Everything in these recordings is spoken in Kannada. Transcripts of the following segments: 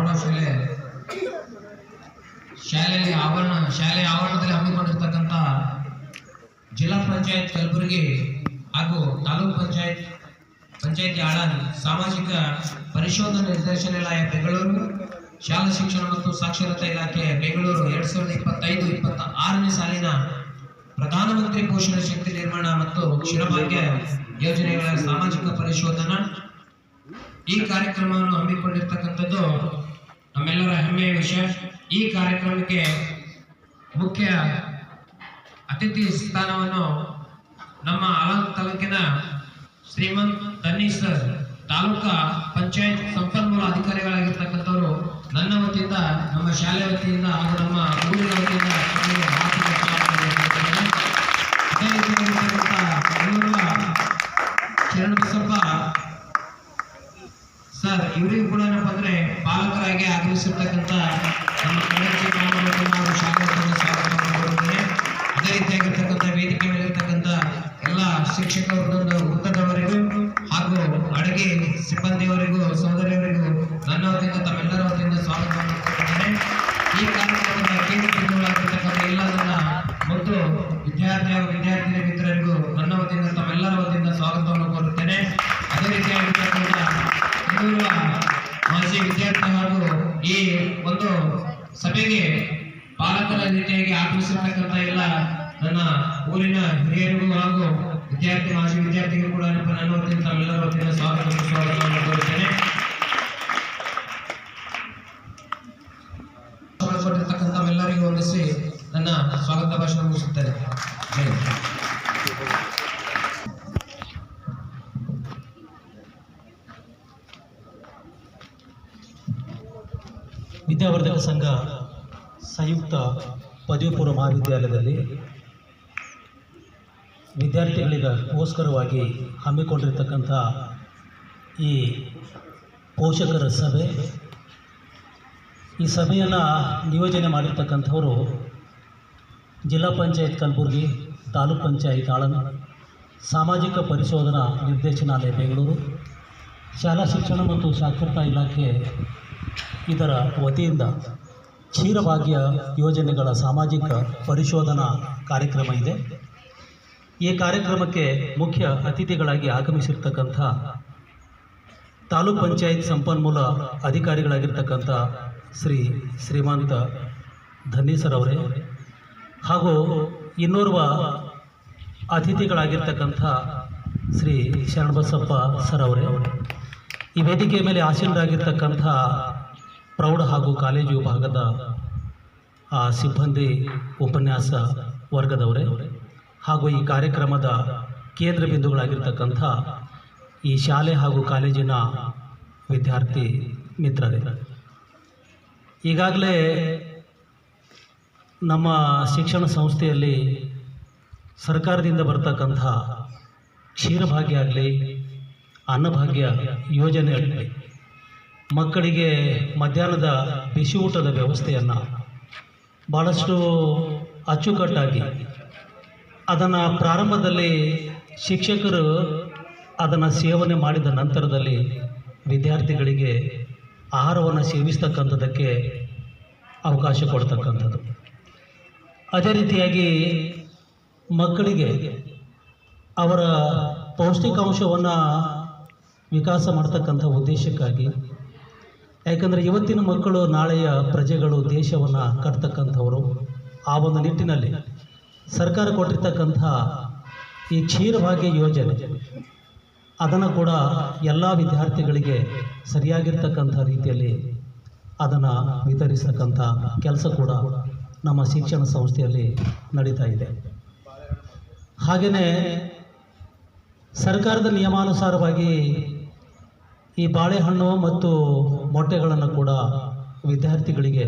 ಪ್ರೌಢಶಾಲೆ ಶಾಲೆಯ ಆವರಣದಲ್ಲಿ ಹಮ್ಮಿಕೊಂಡಿರ್ತಕ್ಕಂಥ ಜಿಲ್ಲಾ ಪಂಚಾಯತ್ ಕಲಬುರಗಿ ಹಾಗೂ ತಾಲೂಕು ಪಂಚಾಯತಿ ಆಳನ್ ಸಾಮಾಜಿಕ ಪರಿಶೋಧನಾ ನಿರ್ದೇಶನಾಲಯ ಬೆಂಗಳೂರು, ಶಾಲಾ ಶಿಕ್ಷಣ ಮತ್ತು ಸಾಕ್ಷರತಾ ಇಲಾಖೆ ಬೆಂಗಳೂರು 2025-26ನೇ ಸಾಲಿನ ಪ್ರಧಾನಮಂತ್ರಿ ಪೋಷಣ ಶಕ್ತಿ ನಿರ್ಮಾಣ ಮತ್ತು ಕ್ಷೀರಭಾಗ್ಯ ಯೋಜನೆಗಳ ಸಾಮಾಜಿಕ ಪರಿಶೋಧನಾ ಈ ಕಾರ್ಯಕ್ರಮವನ್ನು ಹಮ್ಮಿಕೊಂಡಿರ್ತಕ್ಕಂಥದ್ದು ನಮ್ಮೆಲ್ಲರ ಹೆಮ್ಮೆಯ ವಿಷಯ. ಈ ಕಾರ್ಯಕ್ರಮಕ್ಕೆ ಮುಖ್ಯ ಅತಿಥಿ ಸ್ಥಾನವನ್ನು ನಮ್ಮ ಆಲಂಕ ತಾಲೂಕಿನ ಶ್ರೀಮಂತ್ ಧನ್ನೀಸ್ ಸರ್, ತಾಲೂಕಾ ಪಂಚಾಯತ್ ಸಂಪನ್ಮೂಲ ಅಧಿಕಾರಿಗಳಾಗಿರ್ತಕ್ಕಂಥವರು ನನ್ನ ವತಿಯಿಂದ, ನಮ್ಮ ಶಾಲೆ ವತಿಯಿಂದ ಹಾಗೂ ನಮ್ಮ ಊರಿನ ವತಿಯಿಂದ ಶರಣ ಬಸಪ್ಪ ಸರ್, ಇವರಿಗೂ ಕೂಡ ಏನಪ್ಪ ಅಂದ್ರೆ ಪಾಲಕರಾಗಿ ಆಗಮಿಸಿರ್ತಕ್ಕಂಥ ನಮ್ಮ ಕನ್ನಡ ಅವರು ಶಾಲೆ ವತಿಯಿಂದ ಸ್ವಾಗತವನ್ನು ಕೋರುತ್ತೇನೆ. ಅದೇ ರೀತಿಯಾಗಿರ್ತಕ್ಕಂಥ ವೇದಿಕೆ ಮೇಲಿರ್ತಕ್ಕಂಥ ಎಲ್ಲ ಶಿಕ್ಷಕ ವೃತ್ತದವರಿಗೂ ಹಾಗೂ ಅಡುಗೆ ಸಿಬ್ಬಂದಿಯವರಿಗೂ, ಸಹೋದರಿಯವರಿಗೂ ನನ್ನ ವತಿಯಿಂದ, ತಮ್ಮೆಲ್ಲರ ವತಿಯಿಂದ ಸ್ವಾಗತವನ್ನು ಕೋರುತ್ತೇನೆ. ಈ ಕಾರ್ಯಕ್ರಮದ ಕೇಂದ್ರ ಬಿಂದುಗಳಾಗಿರ್ತಕ್ಕಂಥ ಎಲ್ಲ ನನ್ನ ಮತ್ತು ವಿದ್ಯಾರ್ಥಿನಿ ಮಿತ್ರರಿಗೂ ನನ್ನ ವತಿಯಿಂದ, ತಮ್ಮೆಲ್ಲರ ವತಿಯಿಂದ ಸ್ವಾಗತವನ್ನು ಕೋರುತ್ತೇನೆ. ಅದೇ ರೀತಿಯಾಗಿರ್ತಕ್ಕಂಥ ಮಾಜಿ ವಿದ್ಯಾರ್ಥಿ ಹಾಗೂ ಈ ಒಂದು ಸಭೆಗೆ ಪಾಲಕರ ರೀತಿಯಾಗಿ ಆಗಮಿಸಿರ್ತಕ್ಕಂಥ ಎಲ್ಲ ನನ್ನ ಊರಿನ ಹಿರಿಯರಿಗೂ ಹಾಗೂ ಮಾಜಿ ವಿದ್ಯಾರ್ಥಿಗಳು ಕೂಡ ನನ್ನ ವತಿಯಿಂದ, ತಮ್ಮೆಲ್ಲರ ವತಿಯಿಂದ ಸ್ವಾಗತವನ್ನು ಕೋರುತ್ತೇನೆ. ಕೊಟ್ಟಿರ್ತಕ್ಕಂಥವೆಲ್ಲರಿಗೂ ವಂದಿಸಿ ನನ್ನ ಸ್ವಾಗತ ಭಾಷಣ ಮುಗಿಸುತ್ತೇನೆ. ವಿದ್ಯಾವರ್ಧಕ ಸಂಘ ಸಂಯುಕ್ತ ಪದವಿ ಪೂರ್ವ ಮಹಾವಿದ್ಯಾಲಯದಲ್ಲಿ ವಿದ್ಯಾರ್ಥಿಗಳಿಗೋಸ್ಕರವಾಗಿ ಹಮ್ಮಿಕೊಂಡಿರ್ತಕ್ಕಂಥ ಈ ಪೋಷಕರ ಸಭೆ, ಈ ಸಭೆಯನ್ನು ನಿಯೋಜನೆ ಮಾಡಿರ್ತಕ್ಕಂಥವರು ಜಿಲ್ಲಾ ಪಂಚಾಯತ್ ಕಲಬುರಗಿ, ತಾಲೂಕು ಪಂಚಾಯತ್ ಆಳನ್ ಸಾಮಾಜಿಕ ಪರಿಶೋಧನಾ ನಿರ್ದೇಶನಾಲಯ ಬೆಂಗಳೂರು, ಶಾಲಾ ಶಿಕ್ಷಣ ಮತ್ತು ಸಾಕ್ಷರತಾ ಇಲಾಖೆ ಇದರ ವತಿಯಿಂದ ಕ್ಷೀರಭಾಗ್ಯ ಯೋಜನೆಗಳ ಸಾಮಾಜಿಕ ಪರಿಶೋಧನಾ ಕಾರ್ಯಕ್ರಮ ಇದೆ. ಈ ಕಾರ್ಯಕ್ರಮಕ್ಕೆ ಮುಖ್ಯ ಅತಿಥಿಗಳಾಗಿ ಆಗಮಿಸಿರ್ತಕ್ಕಂಥ ತಾಲೂಕು ಪಂಚಾಯತ್ ಸಂಪನ್ಮೂಲ ಅಧಿಕಾರಿಗಳಾಗಿರ್ತಕ್ಕಂಥ ಶ್ರೀಮಂತ ಧನ್ನೀಸರ್ ಅವರೇ ಹಾಗೂ ಇನ್ನೋರ್ವ ಅತಿಥಿಗಳಾಗಿರ್ತಕ್ಕಂಥ ಶ್ರೀ ಶರಣಬಸಪ್ಪ ಸರ್ ಅವರೇ, ಈ ವೇದಿಕೆಯ ಮೇಲೆ ಆಸೀನರಾಗಿರ್ತಕ್ಕಂಥ ಪ್ರೌಢ ಹಾಗೂ ಕಾಲೇಜು ವಿಭಾಗದ ಸಿಬ್ಬಂದಿ, ಉಪನ್ಯಾಸ ವರ್ಗದವರೇ ಹಾಗೂ ಈ ಕಾರ್ಯಕ್ರಮದ ಕೇಂದ್ರ ಬಿಂದುಗಳಾಗಿರ್ತಕ್ಕಂಥ ಈ ಶಾಲೆ ಹಾಗೂ ಕಾಲೇಜಿನ ವಿದ್ಯಾರ್ಥಿ ಮಿತ್ರರೇ, ಈಗಾಗಲೇ ನಮ್ಮ ಶಿಕ್ಷಣ ಸಂಸ್ಥೆಯಲ್ಲಿ ಸರ್ಕಾರದಿಂದ ಬರ್ತಕ್ಕಂಥ ಕ್ಷೀರಭಾಗ್ಯ ಆಗಲಿ, ಅನ್ನಭಾಗ್ಯ ಯೋಜನೆ ಆಗಲಿ, ಮಕ್ಕಳಿಗೆ ಮಧ್ಯಾಹ್ನದ ಬಿಸಿ ಊಟದ ವ್ಯವಸ್ಥೆಯನ್ನು ಭಾಳಷ್ಟು ಅಚ್ಚುಕಟ್ಟಾಗಿ ಅದನ್ನು ಪ್ರಾರಂಭದಲ್ಲಿ ಶಿಕ್ಷಕರು ಅದನ್ನು ಸೇವನೆ ಮಾಡಿದ ನಂತರದಲ್ಲಿ ವಿದ್ಯಾರ್ಥಿಗಳಿಗೆ ಆಹಾರವನ್ನು ಸೇವಿಸ್ತಕ್ಕಂಥದ್ದಕ್ಕೆ ಅವಕಾಶ ಕೊಡ್ತಕ್ಕಂಥದ್ದು. ಅದೇ ರೀತಿಯಾಗಿ ಮಕ್ಕಳಿಗೆ ಅವರ ಪೌಷ್ಟಿಕಾಂಶವನ್ನು ವಿಕಾಸ ಮಾಡ್ತಕ್ಕಂಥ ಉದ್ದೇಶಕ್ಕಾಗಿ, ಯಾಕಂದರೆ ಇವತ್ತಿನ ಮಕ್ಕಳು ನಾಳೆಯ ಪ್ರಜೆಗಳು, ದೇಶವನ್ನು ಕಟ್ತಕ್ಕಂಥವರು, ಆ ಒಂದು ನಿಟ್ಟಿನಲ್ಲಿ ಸರ್ಕಾರ ಕೊಟ್ಟಿರ್ತಕ್ಕಂಥ ಈ ಕ್ಷೀರಭಾಗ್ಯ ಯೋಜನೆ ಅದನ್ನು ಕೂಡ ಎಲ್ಲ ವಿದ್ಯಾರ್ಥಿಗಳಿಗೆ ಸರಿಯಾಗಿರ್ತಕ್ಕಂಥ ರೀತಿಯಲ್ಲಿ ಅದನ್ನು ವಿತರಿಸ್ತಕ್ಕಂಥ ಕೆಲಸ ಕೂಡ ನಮ್ಮ ಶಿಕ್ಷಣ ಸಂಸ್ಥೆಯಲ್ಲಿ ನಡೀತಾ ಇದೆ. ಹಾಗೆಯೇ ಸರ್ಕಾರದ ನಿಯಮಾನುಸಾರವಾಗಿ ಈ ಬಾಳೆಹಣ್ಣು ಮತ್ತು ಮೊಟ್ಟೆಗಳನ್ನು ಕೂಡ ವಿದ್ಯಾರ್ಥಿಗಳಿಗೆ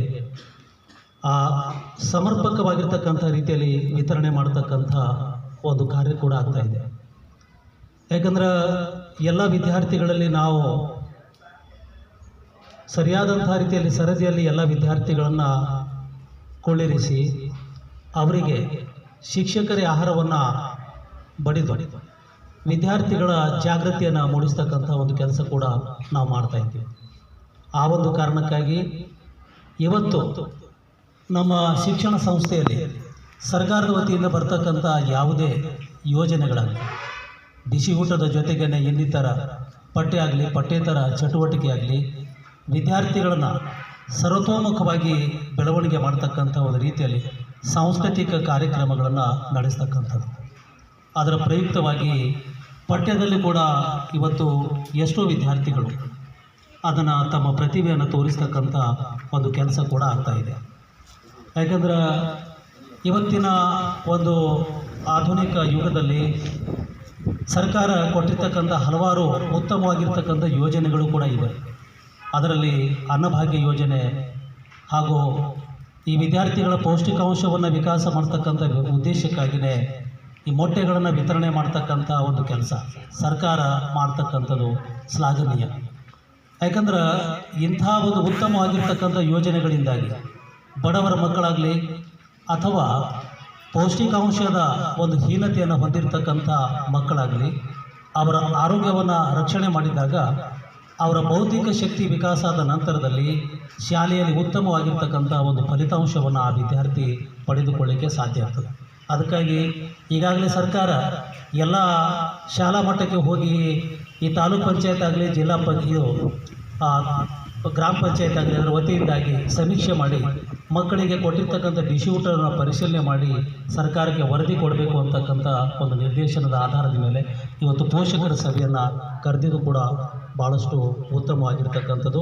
ಸಮರ್ಪಕವಾಗಿರ್ತಕ್ಕಂಥ ರೀತಿಯಲ್ಲಿ ವಿತರಣೆ ಮಾಡತಕ್ಕಂಥ ಒಂದು ಕಾರ್ಯ ಕೂಡ ಆಗ್ತಾ ಇದೆ. ಯಾಕಂದ್ರೆ ಎಲ್ಲ ವಿದ್ಯಾರ್ಥಿಗಳಲ್ಲಿ ನಾವು ಸರಿಯಾದಂಥ ರೀತಿಯಲ್ಲಿ ಸರದಿಯಲ್ಲಿ ಎಲ್ಲ ವಿದ್ಯಾರ್ಥಿಗಳನ್ನು ಕೊಳ್ಳಿರಿಸಿ ಅವರಿಗೆ ಶಿಕ್ಷಕರೇ ಆಹಾರವನ್ನು ಬಡಿದು ವಿದ್ಯಾರ್ಥಿಗಳ ಜಾಗೃತಿಯನ್ನು ಮೂಡಿಸ್ತಕ್ಕಂಥ ಒಂದು ಕೆಲಸ ಕೂಡ ನಾವು ಮಾಡ್ತಾ ಇದ್ದೀವಿ. ಆ ಒಂದು ಕಾರಣಕ್ಕಾಗಿ ಇವತ್ತು ನಮ್ಮ ಶಿಕ್ಷಣ ಸಂಸ್ಥೆಯಲ್ಲಿ ಸರ್ಕಾರದ ವತಿಯಿಂದ ಬರ್ತಕ್ಕಂಥ ಯಾವುದೇ ಯೋಜನೆಗಳನ್ನು ಬಿಸಿ ಊಟದ ಜೊತೆಗೇ ಇನ್ನಿತರ ಪಠ್ಯ ಆಗಲಿ ಪಠ್ಯೇತರ ಚಟುವಟಿಕೆ ಆಗಲಿ ವಿದ್ಯಾರ್ಥಿಗಳನ್ನು ಸರ್ವತೋಮುಖವಾಗಿ ಬೆಳವಣಿಗೆ ಮಾಡ್ತಕ್ಕಂಥ ಒಂದು ರೀತಿಯಲ್ಲಿ ಸಾಂಸ್ಕೃತಿಕ ಕಾರ್ಯಕ್ರಮಗಳನ್ನು ನಡೆಸ್ತಕ್ಕಂಥದ್ದು. ಅದರ ಪ್ರಯುಕ್ತವಾಗಿ ಪಠ್ಯದಲ್ಲಿ ಕೂಡ ಇವತ್ತು ಎಷ್ಟೋ ವಿದ್ಯಾರ್ಥಿಗಳು ಅದನ್ನು ತಮ್ಮ ಪ್ರತಿಭೆಯನ್ನು ತೋರಿಸ್ತಕ್ಕಂಥ ಒಂದು ಕೆಲಸ ಕೂಡ ಆಗ್ತಾಯಿದೆ. ಯಾಕಂದ್ರೆ ಇವತ್ತಿನ ಒಂದು ಆಧುನಿಕ ಯುಗದಲ್ಲಿ ಸರ್ಕಾರ ಕೊಟ್ಟಿರ್ತಕ್ಕಂಥ ಹಲವಾರು ಉತ್ತಮವಾಗಿರ್ತಕ್ಕಂಥ ಯೋಜನೆಗಳು ಕೂಡ ಇವೆ. ಅದರಲ್ಲಿ ಅನ್ನಭಾಗ್ಯ ಯೋಜನೆ ಹಾಗೂ ಈ ವಿದ್ಯಾರ್ಥಿಗಳ ಪೌಷ್ಟಿಕಾಂಶವನ್ನು ವಿಕಾಸ ಮಾಡ್ತಕ್ಕಂಥ ಉದ್ದೇಶಕ್ಕಾಗಿಯೇ ಈ ಮೊಟ್ಟೆಗಳನ್ನು ವಿತರಣೆ ಮಾಡ್ತಕ್ಕಂಥ ಒಂದು ಕೆಲಸ ಸರ್ಕಾರ ಮಾಡ್ತಕ್ಕಂಥದ್ದು ಶ್ಲಾಘನೀಯ. ಯಾಕಂದ್ರೆ ಇಂಥ ಒಂದು ಉತ್ತಮವಾಗಿರ್ತಕ್ಕಂಥ ಯೋಜನೆಗಳಿಂದಾಗಿ ಬಡವರ ಮಕ್ಕಳಾಗಲಿ ಅಥವಾ ಪೌಷ್ಟಿಕಾಂಶದ ಒಂದು ಹೀನತೆಯನ್ನು ಹೊಂದಿರತಕ್ಕಂಥ ಮಕ್ಕಳಾಗಲಿ ಅವರ ಆರೋಗ್ಯವನ್ನು ರಕ್ಷಣೆ ಮಾಡಿದಾಗ ಅವರ ಬೌದ್ಧಿಕ ಶಕ್ತಿ ವಿಕಾಸ ಆದ ನಂತರದಲ್ಲಿ ಶಾಲೆಯಲ್ಲಿ ಉತ್ತಮವಾಗಿರ್ತಕ್ಕಂಥ ಒಂದು ಫಲಿತಾಂಶವನ್ನು ಆ ವಿದ್ಯಾರ್ಥಿ ಪಡೆದುಕೊಳ್ಳಿಕ್ಕೆ ಸಾಧ್ಯ ಆಗ್ತದೆ. ಅದಕ್ಕಾಗಿ ಈಗಾಗಲೇ ಸರ್ಕಾರ ಎಲ್ಲ ಶಾಲಾ ಮಟ್ಟಕ್ಕೆ ಹೋಗಿ ಈ ತಾಲೂಕು ಪಂಚಾಯತ್ ಆಗಲಿ ಜಿಲ್ಲಾ ಗ್ರಾಮ ಪಂಚಾಯತ್ ಆಗಲಿ ಅದರ ವತಿಯಿಂದಾಗಿ ಸಮೀಕ್ಷೆ ಮಾಡಿ ಮಕ್ಕಳಿಗೆ ಕೊಟ್ಟಿರ್ತಕ್ಕಂಥ ಬಿಸಿ ಊಟವನ್ನು ಪರಿಶೀಲನೆ ಮಾಡಿ ಸರ್ಕಾರಕ್ಕೆ ವರದಿ ಕೊಡಬೇಕು ಅಂತಕ್ಕಂಥ ಒಂದು ನಿರ್ದೇಶನದ ಆಧಾರದ ಮೇಲೆ ಇವತ್ತು ಪೋಷಕರ ಸಭೆಯನ್ನು ಕರೆದಿದ್ದು ಕೂಡ ಭಾಳಷ್ಟು ಉತ್ತಮವಾಗಿರ್ತಕ್ಕಂಥದ್ದು.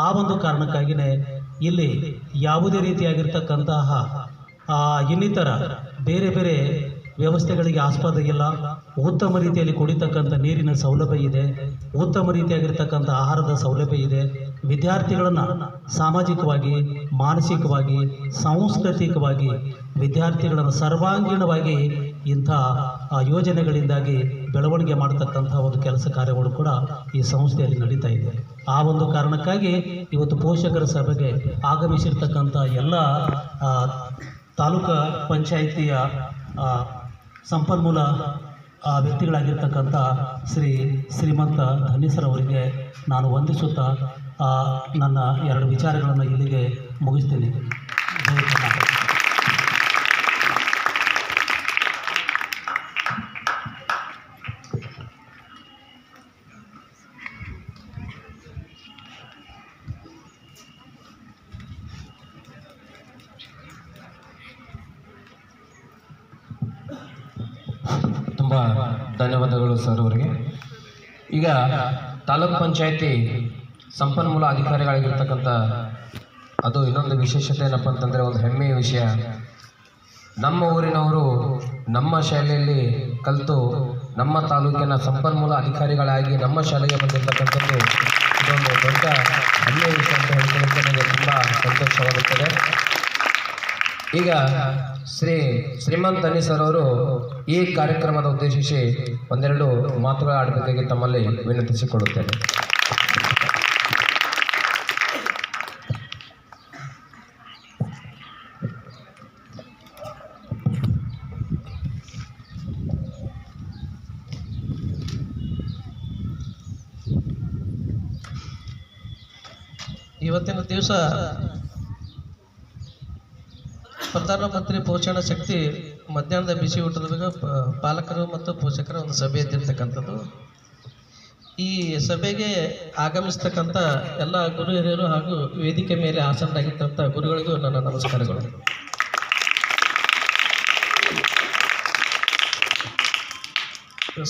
ಆ ಒಂದು ಕಾರಣಕ್ಕಾಗಿಯೇ ಇಲ್ಲಿ ಯಾವುದೇ ರೀತಿಯಾಗಿರ್ತಕ್ಕಂತಹ ಇನ್ನಿತರ ಬೇರೆ ಬೇರೆ ವ್ಯವಸ್ಥೆಗಳಿಗೆ ಆಸ್ಪದ ಇಲ್ಲ. ಉತ್ತಮ ರೀತಿಯಲ್ಲಿ ಕುಡಿತಕ್ಕಂಥ ನೀರಿನ ಸೌಲಭ್ಯ ಇದೆ, ಉತ್ತಮ ರೀತಿಯಾಗಿರ್ತಕ್ಕಂಥ ಆಹಾರದ ಸೌಲಭ್ಯ ಇದೆ. ವಿದ್ಯಾರ್ಥಿಗಳನ್ನು ಸಾಮಾಜಿಕವಾಗಿ, ಮಾನಸಿಕವಾಗಿ, ಸಾಂಸ್ಕೃತಿಕವಾಗಿ ವಿದ್ಯಾರ್ಥಿಗಳನ್ನು ಸರ್ವಾಂಗೀಣವಾಗಿ ಇಂಥ ಯೋಜನೆಗಳಿಂದಾಗಿ ಬೆಳವಣಿಗೆ ಮಾಡತಕ್ಕಂಥ ಒಂದು ಕೆಲಸ ಕಾರ್ಯಗಳು ಕೂಡ ಈ ಸಂಸ್ಥೆಯಲ್ಲಿ ನಡೀತಾ ಇದೆ. ಆ ಒಂದು ಕಾರಣಕ್ಕಾಗಿ ಇವತ್ತು ಪೋಷಕರ ಸಭೆಗೆ ಆಗಮಿಸಿರ್ತಕ್ಕಂಥ ಎಲ್ಲ ತಾಲೂಕು ಪಂಚಾಯಿತಿಯ ಸಂಪನ್ಮೂಲ ವ್ಯಕ್ತಿಗಳಾಗಿರ್ತಕ್ಕಂಥ ಶ್ರೀಮಂತ ಧನ್ಯಸರ್ ಅವರಿಗೆ ನಾನು ವಂದಿಸುತ್ತಾ ನನ್ನ ಎರಡು ವಿಚಾರಗಳನ್ನು ಇಲ್ಲಿಗೆ ಮುಗಿಸ್ತೀನಿ. ತುಂಬ ಧನ್ಯವಾದಗಳು ಸರ್ ಅವರಿಗೆ. ಈಗ ತಾಲೂಕ್ ಪಂಚಾಯತಿ ಸಂಪನ್ಮೂಲ ಅಧಿಕಾರಿಗಳಾಗಿರ್ತಕ್ಕಂಥ ಅದು ಇನ್ನೊಂದು ವಿಶೇಷತೆ ಏನಪ್ಪ ಅಂತಂದರೆ ಒಂದು ಹೆಮ್ಮೆಯ ವಿಷಯ. ನಮ್ಮ ಊರಿನವರು ನಮ್ಮ ಶಾಲೆಯಲ್ಲಿ ಕಲಿತು ನಮ್ಮ ತಾಲೂಕಿನ ಸಂಪನ್ಮೂಲ ಅಧಿಕಾರಿಗಳಾಗಿ ನಮ್ಮ ಶಾಲೆಗೆ ಬಂದಿರತಕ್ಕಂಥದ್ದು ಇದೊಂದು ದೊಡ್ಡ ಹೆಮ್ಮೆಯ ವಿಷಯ ಅಂತ ಹೇಳ್ಕೊಳ್ಳೋಕ್ಕೆ ನನಗೆ ತುಂಬ ಸಂತೋಷವಾಗುತ್ತದೆ. ಈಗ ಶ್ರೀಮಂತ್ ಧನ್ಯಸರ್ ಅವರು ಈ ಕಾರ್ಯಕ್ರಮದ ಉದ್ದೇಶಿಸಿ ಒಂದೆರಡು ಮಾತುಗಳ ಆಡಬೇಕಾಗಿ ತಮ್ಮಲ್ಲಿ ವಿನಂತಿಸಿಕೊಳ್ಳುತ್ತೇನೆ. ಇವತ್ತಿನ ದಿವಸ ಪ್ರಧಾನಮಂತ್ರಿ ಪೋಷಣ ಶಕ್ತಿ ಮಧ್ಯಾಹ್ನದ ಬಿಸಿ ಊಟದ ಬಗ್ಗೆ ಪಾಲಕರು ಮತ್ತು ಪೋಷಕರ ಒಂದು ಸಭೆ ಇದ್ದಿರ್ತಕ್ಕಂಥದ್ದು. ಈ ಸಭೆಗೆ ಆಗಮಿಸ್ತಕ್ಕಂಥ ಎಲ್ಲ ಗುರು ಹಿರಿಯರು ಹಾಗೂ ವೇದಿಕೆ ಮೇಲೆ ಆಸೀನರಾಗಿರ್ತಕ್ಕಂಥ ಗುರುಗಳಿಗೂ ನನ್ನ ನಮಸ್ಕಾರಗಳು.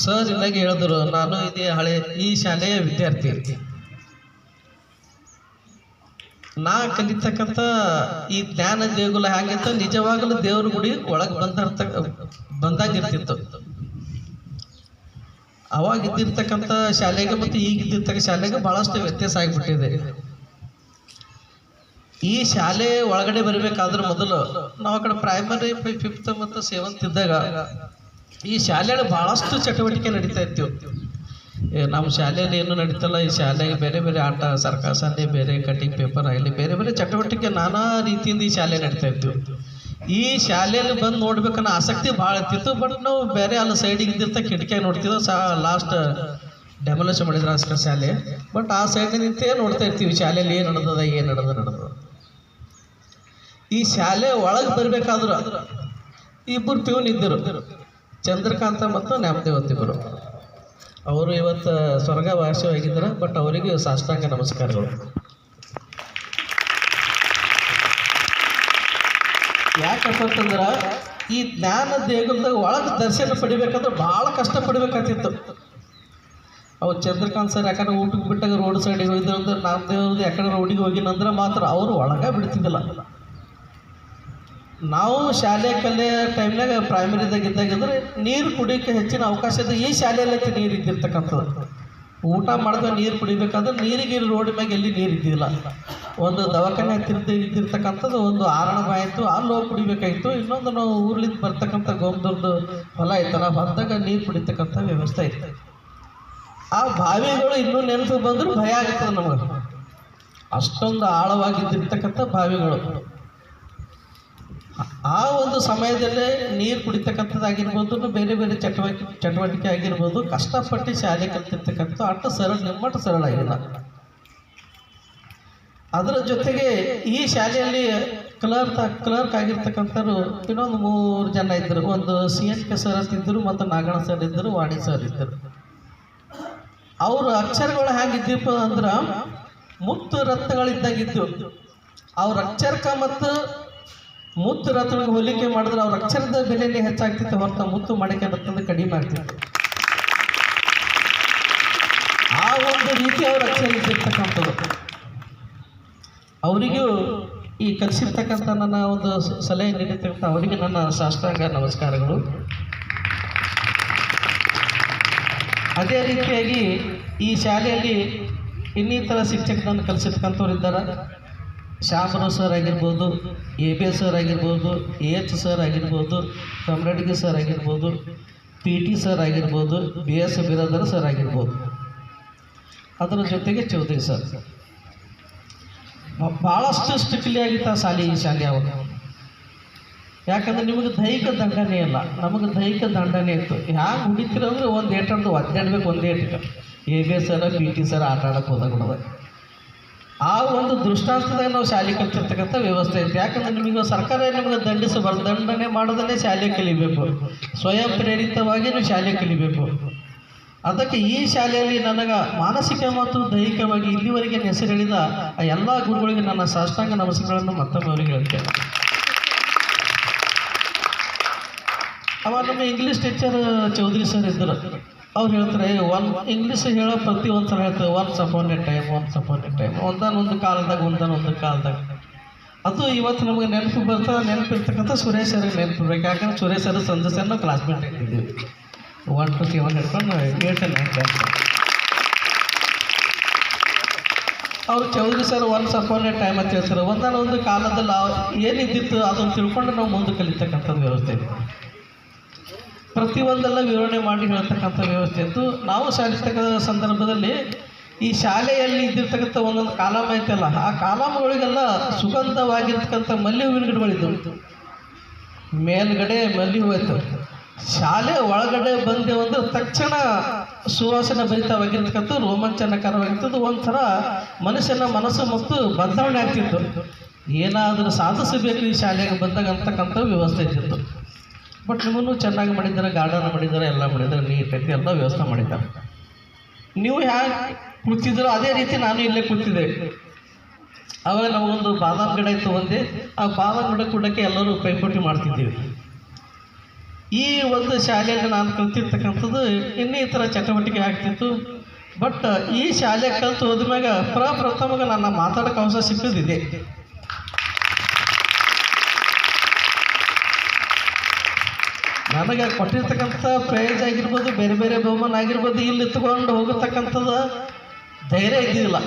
ಸರ್ ಇನ್ನಾಗಿ ಹೇಳಿದ್ರು, ನಾನು ಈ ಶಾಲೆಯ ವಿದ್ಯಾರ್ಥಿ. ನಾ ಕಲಿತಕ್ಕಂಥ ಈ ಜ್ಞಾನ ದೇಗುಲ ಹೆಂಗಿತ್ತು, ನಿಜವಾಗಲೂ ದೇವ್ರ ಗುಡಿ ಒಳಗೆ ಬಂದಾಗಿರ್ತಿತ್ತು. ಅವಾಗ ಇದ್ದಿರ್ತಕ್ಕಂಥ ಶಾಲೆಗೆ ಮತ್ತು ಈಗ ಇದ್ದಿರ್ತಕ್ಕ ಶಾಲೆಗೆ ಭಾಳಷ್ಟು ವ್ಯತ್ಯಾಸ ಆಗಿಬಿಟ್ಟಿದೆ. ಈ ಶಾಲೆ ಒಳಗಡೆ ಬರಬೇಕಾದ್ರೆ ಮೊದಲು ನಾವು ಆ ಕಡೆ ಪ್ರೈಮರಿ 5th ಮತ್ತು 7th ಇದ್ದಾಗ ಈ ಶಾಲೆಯಲ್ಲಿ ಭಾಳಷ್ಟು ಚಟುವಟಿಕೆ ನಡೀತಾ ಇರ್ತೀವಿ. ನಮ್ಮ ಶಾಲೆಯಲ್ಲಿ ಏನು ನಡೀತಲ್ಲ, ಈ ಶಾಲೆಗೆ ಬೇರೆ ಬೇರೆ ಆಟ, ಸರ್ಕಸ್ ಅಲ್ಲಿ ಬೇರೆ ಕಟಿಂಗ್ ಪೇಪರ್ ಆಗಲಿ ಬೇರೆ ಬೇರೆ ಚಟುವಟಿಕೆ ನಾನಾ ರೀತಿಯಿಂದ ಈ ಶಾಲೆ ನಡೀತಾ ಇರ್ತೀವಿ. ಈ ಶಾಲೆಯಲ್ಲಿ ಬಂದು ನೋಡ್ಬೇಕನ್ನೋ ಆಸಕ್ತಿ ಭಾಳ ಇರ್ತಿತ್ತು. ಬಟ್ ನಾವು ಬೇರೆ ಅಲ್ಲಿ ಸೈಡಿಗೆ ಇದ್ದಿರ್ತ ಕಿಟಕಿಯಾಗಿ ನೋಡ್ತಿದ್ದೋ ಲಾಸ್ಟ್ ಡೆಮೊಲಿಷ್ ಮಾಡಿದ್ರೆ ಆ ಶಾಲೆ. ಬಟ್ ಆ ಸೈಡ್ ನಿಂತೇ ನೋಡ್ತಾ ಇರ್ತೀವಿ ಶಾಲೆಯಲ್ಲಿ ಏನು ನಡೆದದ. ಈ ಶಾಲೆ ಒಳಗೆ ಬರಬೇಕಾದ್ರೆ ಇಬ್ಬರು ಪ್ಯೂನ್ ಇದ್ದರು, ಚಂದ್ರಕಾಂತ ಮತ್ತು ನ್ಯಾಮದೇವತ್ತಿಬ್ಬರು. ಅವರು ಇವತ್ತು ಸ್ವರ್ಗವಾಸವಾಗಿದ್ದಾರೆ. ಬಟ್ ಅವರಿಗೆ ಸಾಷ್ಟಾಂಗ ನಮಸ್ಕಾರಗಳು. ಯಾಕಪ್ಪ ಅಂತಂದ್ರೆ ಈ ಜ್ಞಾನ ದೇಗುಲದಾಗ ಒಳಗೆ ದರ್ಶನ ಪಡಿಬೇಕಂದ್ರೆ ಭಾಳ ಕಷ್ಟ ಪಡಿಬೇಕಾಗ್ತಿತ್ತು. ಅವ್ರು ಚಂದ್ರಕಾಂತ್ ಸರ್ ಯಾಕಂದ್ರೆ ಊಟಕ್ಕೆ ಬಿಟ್ಟಾಗ ರೋಡ್ ಸೈಡಿಗೆ ಹೋಗಿದ್ರು ಅಂದ್ರೆ ನಾಮದೇವ್ರದ್ದು ಯಾಕಂದ್ರೆ ರೋಡಿಗೆ ಹೋಗಿನಂದ್ರೆ ಮಾತ್ರ ಅವರು ಒಳಗೆ ಬಿಡ್ತಿದ್ದಿಲ್ಲ. ನಾವು ಶಾಲೆ ಕಲೆ ಟೈಮ್ನಾಗ ಪ್ರೈಮರಿದಾಗ ಇದ್ದಾಗಿದ್ರೆ ನೀರು ಕುಡಿಯೋಕ್ಕೆ ಹೆಚ್ಚಿನ ಅವಕಾಶ ಇದೆ. ಈ ಶಾಲೆಯಲ್ಲಿ ನೀರು ಇದ್ದಿರ್ತಕ್ಕಂಥದ್ದು. ಊಟ ಮಾಡಿದ್ರೆ ನೀರು ಕುಡಿಬೇಕಾದ್ರೆ ನೀರಿಗೆ ರೋಡ್ ಮ್ಯಾಗ ಎಲ್ಲಿ ನೀರು ಇದ್ದಿಲ್ಲ. ಒಂದು ದವಾಖಾನೆ ಇದ್ದಿರ್ತಕ್ಕಂಥದ್ದು ಒಂದು ಆರಣ ಬಾಯಿತ್ತು, ಅಲ್ಲಿ ಹೋಗಿ ಕುಡಿಬೇಕಾಗಿತ್ತು. ಇನ್ನೊಂದು ನಾವು ಊರ್ಲಿಂದ ಬರ್ತಕ್ಕಂಥ ಗೋಮದವ್ರದ್ದು ಹೊಲ ಐತಲ್ಲ, ಹೊಲದಾಗ ನೀರು ಕುಡಿತಕ್ಕಂಥ ವ್ಯವಸ್ಥೆ ಇತ್ತು. ಆ ಬಾವಿಗಳು ಇನ್ನೂ ನೆನಪು ಬಂದರೂ ಭಯ ಆಗ್ತದೆ ನಮಗೆ. ಅಷ್ಟೊಂದು ಆಳವಾಗಿದ್ದಿರ್ತಕ್ಕಂಥ ಬಾವಿಗಳು. ಆ ಒಂದು ಸಮಯದಲ್ಲೇ ನೀರು ಕುಡಿತಕ್ಕಂಥದ್ದಾಗಿರ್ಬೋದು, ಬೇರೆ ಬೇರೆ ಚಟುವಟಿಕೆ ಆಗಿರ್ಬೋದು, ಕಷ್ಟಪಟ್ಟು ಶಾಲೆ ಕಲ್ತಿರ್ತಕ್ಕಂಥ ಅಷ್ಟು ನಿಮ್ಮಟ್ಟು ಸರಳ ಆಗಿಲ್ಲ. ಅದರ ಜೊತೆಗೆ ಈ ಶಾಲೆಯಲ್ಲಿ ಕ್ಲರ್ಕ್ ಆಗಿರ್ತಕ್ಕಂಥವ್ರು ಇನ್ನೊಂದು 3 ಜನ ಇದ್ದರು. ಒಂದು CNK ಸರ್ ಅಂತಿದ್ದರು, ಮತ್ತು ನಾಗಣ್ಣ ಸರ್ ಇದ್ದರು, ವಾಣಿ ಸರ್ ಇದ್ದರು. ಅವರು ಅಕ್ಷರಗಳು ಹೇಗಿದ್ದೀಪ ಅಂದ್ರೆ ಮುತ್ತು ರತ್ನಗಳಿದ್ದಾಗಿದ್ದು. ಅವ್ರ ಅಕ್ಷರಕ ಮತ್ತು ಮುತ್ತು ರತ್ನಗಳಿಗೆ ಹೋಲಿಕೆ ಮಾಡಿದ್ರೆ ಅವ್ರ ಅಕ್ಷರದ ಬೆಲೆಯಲ್ಲಿ ಹೆಚ್ಚಾಗ್ತಿತ್ತು ಹೊರತು ಮುತ್ತು ಮಾಡಿಕೆ ರತ್ನದ ಕಡಿಮೆ ಆಗ್ತಿತ್ತು. ಆ ಒಂದು ರೀತಿ ಅವ್ರ ಅಕ್ಷರ ಇದ್ದಿರ್ತಕ್ಕಂಥದ್ದು. ಅವರಿಗೂ ಈ ಕಲಿಸಿರ್ತಕ್ಕಂಥ ನನ್ನ ಒಂದು ಸಲಹೆ ನೀಡಿರ್ತಕ್ಕಂಥ ಅವರಿಗೆ ನನ್ನ ಸಾಷ್ಟಾಂಗ ನಮಸ್ಕಾರಗಳು. ಅದೇ ರೀತಿಯಾಗಿ ಈ ಶಾಲೆಯಲ್ಲಿ ಇನ್ನಿತರ ಶಿಕ್ಷಕರನ್ನು ಕಲಿಸಿರ್ತಕ್ಕಂಥವ್ರು ಇದ್ದಾರೆ. ಶ್ಯಾಮರಾವ್ ಸರ್ ಆಗಿರ್ಬೋದು, ABS ಸರ್ ಆಗಿರ್ಬೋದು, AH ಸರ್ ಆಗಿರ್ಬೋದು, ಕಮರಡಿಗೆ ಸರ್ ಆಗಿರ್ಬೋದು, PT ಸರ್ ಆಗಿರ್ಬೋದು, BS ಬಿರಾದರ್ ಸರ್ ಆಗಿರ್ಬೋದು. ಅದರ ಜೊತೆಗೆ ಚೌಧರಿ ಸರ್. ಭಾಳಷ್ಟು ಸ್ಟ್ರಿಕ್ಟ್ಲಿ ಆಗಿತ್ತು ಆ ಈ ಶಾಲೆ ಅವಾಗ. ಯಾಕಂದ್ರೆ ನಿಮಗೆ ದೈಹಿಕ ದಂಡನೆ ಇಲ್ಲ, ನಮಗೆ ದೈಹಿಕ ದಂಡನೆ ಇತ್ತು. ಹ್ಯಾಂಗೆ ಹುಡಿತೀರ ಅಂದರೆ ಒಂದು ಏಟರ್ದು ಒದ್ದಾಡಬೇಕು, ಒಂದೇ ಏಟಿಗೆ ABS ಸರ್ PT ಸರ್ ಆಟ ಆಡೋಕ್ಕೆ ಹೋದಾಗ ಆ ಒಂದು ದೃಷ್ಟಾಂತದಾಗ ನಾವು ಶಾಲೆ ಕಲ್ತಿರ್ತಕ್ಕಂಥ ವ್ಯವಸ್ಥೆ ಐತೆ. ಯಾಕಂದ್ರೆ ನಿಮಗೆ ಸರ್ಕಾರ ನಿಮಗೆ ದಂಡನೆ ಮಾಡೋದನ್ನೇ ಶಾಲೆ ಕಲಿಬೇಕು, ಸ್ವಯಂ ಪ್ರೇರಿತವಾಗಿ ನೀವು ಶಾಲೆ ಕಲಿಬೇಕು. ಅದಕ್ಕೆ ಈ ಶಾಲೆಯಲ್ಲಿ ನನಗೆ ಮಾನಸಿಕ ಮತ್ತು ದೈಹಿಕವಾಗಿ ಇಲ್ಲಿವರೆಗೆ ಹೆಸರಿಳಿದ ಆ ಎಲ್ಲ ಗುರುಗಳಿಗೆ ನನ್ನ ಸಾಷ್ಟಾಂಗ ನಮಸ್ಕಾರಗಳನ್ನು ಮತ್ತೊಮ್ಮೆ ಅವರಿಗೆ ಹೇಳ್ತೇನೆ. ಅವಾಗ ನಮ್ಮ ಇಂಗ್ಲೀಷ್ ಟೀಚರ್ ಚೌಧರಿ ಸರ್ ಇದ್ದರು. ಅವ್ರು ಹೇಳ್ತಾರೆ ಇಂಗ್ಲೀಷ್ ಹೇಳೋ ಪ್ರತಿ ಒಂದು ಸಲ ಹೇಳ್ತಾರೆ ಒನ್ಸ್ ಅಪಾನ್ ಎ ಟೈಮ್ ಒಂದೊಂದು ಕಾಲದಾಗ. ಅದು ಇವತ್ತು ನಮಗೆ ನೆನಪಿರ್ತಕ್ಕಂಥ ಸುರೇಶ್ ಸರಿಗೆ ನೆನಪಿರ್ಬೇಕು. ಯಾಕಂದ್ರೆ ಸುರೇಶ್ ಸರ್ ಸಂಜೆ ನಾವು ಕ್ಲಾಸ್ಮೇಟ್ ಇದ್ದೀವಿ. 1 to 7 ಹಿಡ್ಕೊಂಡು 8 and 9 ಅವ್ರು Chaudhary sir once upon a time ಅಂತ ಹೇಳ್ತಾರೆ. ಒಂದೊಂದು ಕಾಲದಲ್ಲಿ ಏನಿದ್ದಿತ್ತು ಅದನ್ನು ತಿಳ್ಕೊಂಡು ನಾವು ಮುಂದೆ ಕಲಿತಕ್ಕಂಥದ್ದು ವ್ಯವಸ್ಥೆ ಇದೆ. ಪ್ರತಿಯೊಂದೆಲ್ಲ ವಿವರಣೆ ಮಾಡಿ ಹೇಳ್ತಕ್ಕಂಥ ವ್ಯವಸ್ಥೆ ಇತ್ತು. ನಾವು ಶಾಲಿಸ್ತಕ್ಕಂಥ ಸಂದರ್ಭದಲ್ಲಿ ಈ ಶಾಲೆಯಲ್ಲಿ ಇದ್ದಿರ್ತಕ್ಕಂಥ ಒಂದೊಂದು ಕಾಲಮ್ ಐತಲ್ಲ, ಆ ಕಾಲಮ್ಗಳಿಗೆಲ್ಲ ಸುಗಂಧವಾಗಿರ್ತಕ್ಕಂಥ ಮಲ್ಲಿ ಹೂವಿನ ಗಿಡಗಳಿದ್ದವು. ಮೇಲ್ಗಡೆ ಮಲ್ಲಿ ಹೂ ಆಯ್ತು. ಶಾಲೆ ಒಳಗಡೆ ಬಂದೇವು ಅಂದ್ರೆ ತಕ್ಷಣ ಸುವಾಸನೆ ಭರಿತವಾಗಿರ್ತಕ್ಕಂಥ ರೋಮಾಂಚನಕರವಾಗಿರ್ತದ್ದು. ಒಂಥರ ಮನುಷ್ಯನ ಮನಸ್ಸು ಮತ್ತು ಬದಲಾವಣೆ ಆಗ್ತಿತ್ತು. ಏನಾದರೂ ಸಾಧಿಸಬೇಕು ಈ ಶಾಲೆಗೆ ಬಂದಾಗ ಅಂತಕ್ಕಂಥ ವ್ಯವಸ್ಥೆ ಇದ್ದಿತ್ತು. ಬಟ್ ನಿಮ್ಮನ್ನು ಚೆನ್ನಾಗಿ ಮಾಡಿದ್ದಾರೆ, ಗಾರ್ಡನ್ ಮಾಡಿದ್ದಾರೆ, ಎಲ್ಲ ಮಾಡಿದ್ದಾರೆ, ನೀಟಾಗಿ ಎಲ್ಲ ವ್ಯವಸ್ಥೆ ಮಾಡಿದ್ದಾರೆ. ನೀವು ಹ್ಯಾಂಗೆ ಕೂತಿದ್ರು ಅದೇ ರೀತಿ ನಾನು ಇಲ್ಲೇ ಕೂತಿದ್ದೆ. ಆವಾಗ ನಮಗೊಂದು ಬಾದಾಮ್ ಗಿಡ ಇತ್ತು ಒಂದೇ. ಆ ಬಾದಾಮ್ ಗಿಡ ಕೂಡಕ್ಕೆ ಎಲ್ಲರೂ ಪೈಪೋಟಿ ಮಾಡ್ತಿದ್ದೀವಿ. ಈ ಒಂದು ಶಾಲೆಯಲ್ಲಿ ನಾನು ಕಲ್ತಿರ್ತಕ್ಕಂಥದ್ದು ಇನ್ನಿತರ ಚಟುವಟಿಕೆ ಆಗ್ತಿತ್ತು. ಬಟ್ ಈ ಶಾಲೆ ಕಲ್ತು ಹೋದ್ಮ್ಯಾಗ ಪ್ರಪ್ರಥಮಗೆ ನನ್ನ ಮಾತಾಡೋಕೆ ಅವಕಾಶ ಸಿಕ್ಕಿದ್ದಿದೆ. ನನಗೆ ಕೊಟ್ಟಿರ್ತಕ್ಕಂಥ ಪ್ರೈಸ್ ಆಗಿರ್ಬೋದು, ಬೇರೆ ಬೇರೆ ಬಹುಮಾನ ಆಗಿರ್ಬೋದು, ಇಲ್ಲಿ ತಗೊಂಡು ಹೋಗತಕ್ಕಂಥದ್ದು ಧೈರ್ಯ ಇದ್ದಿಲ್ಲ.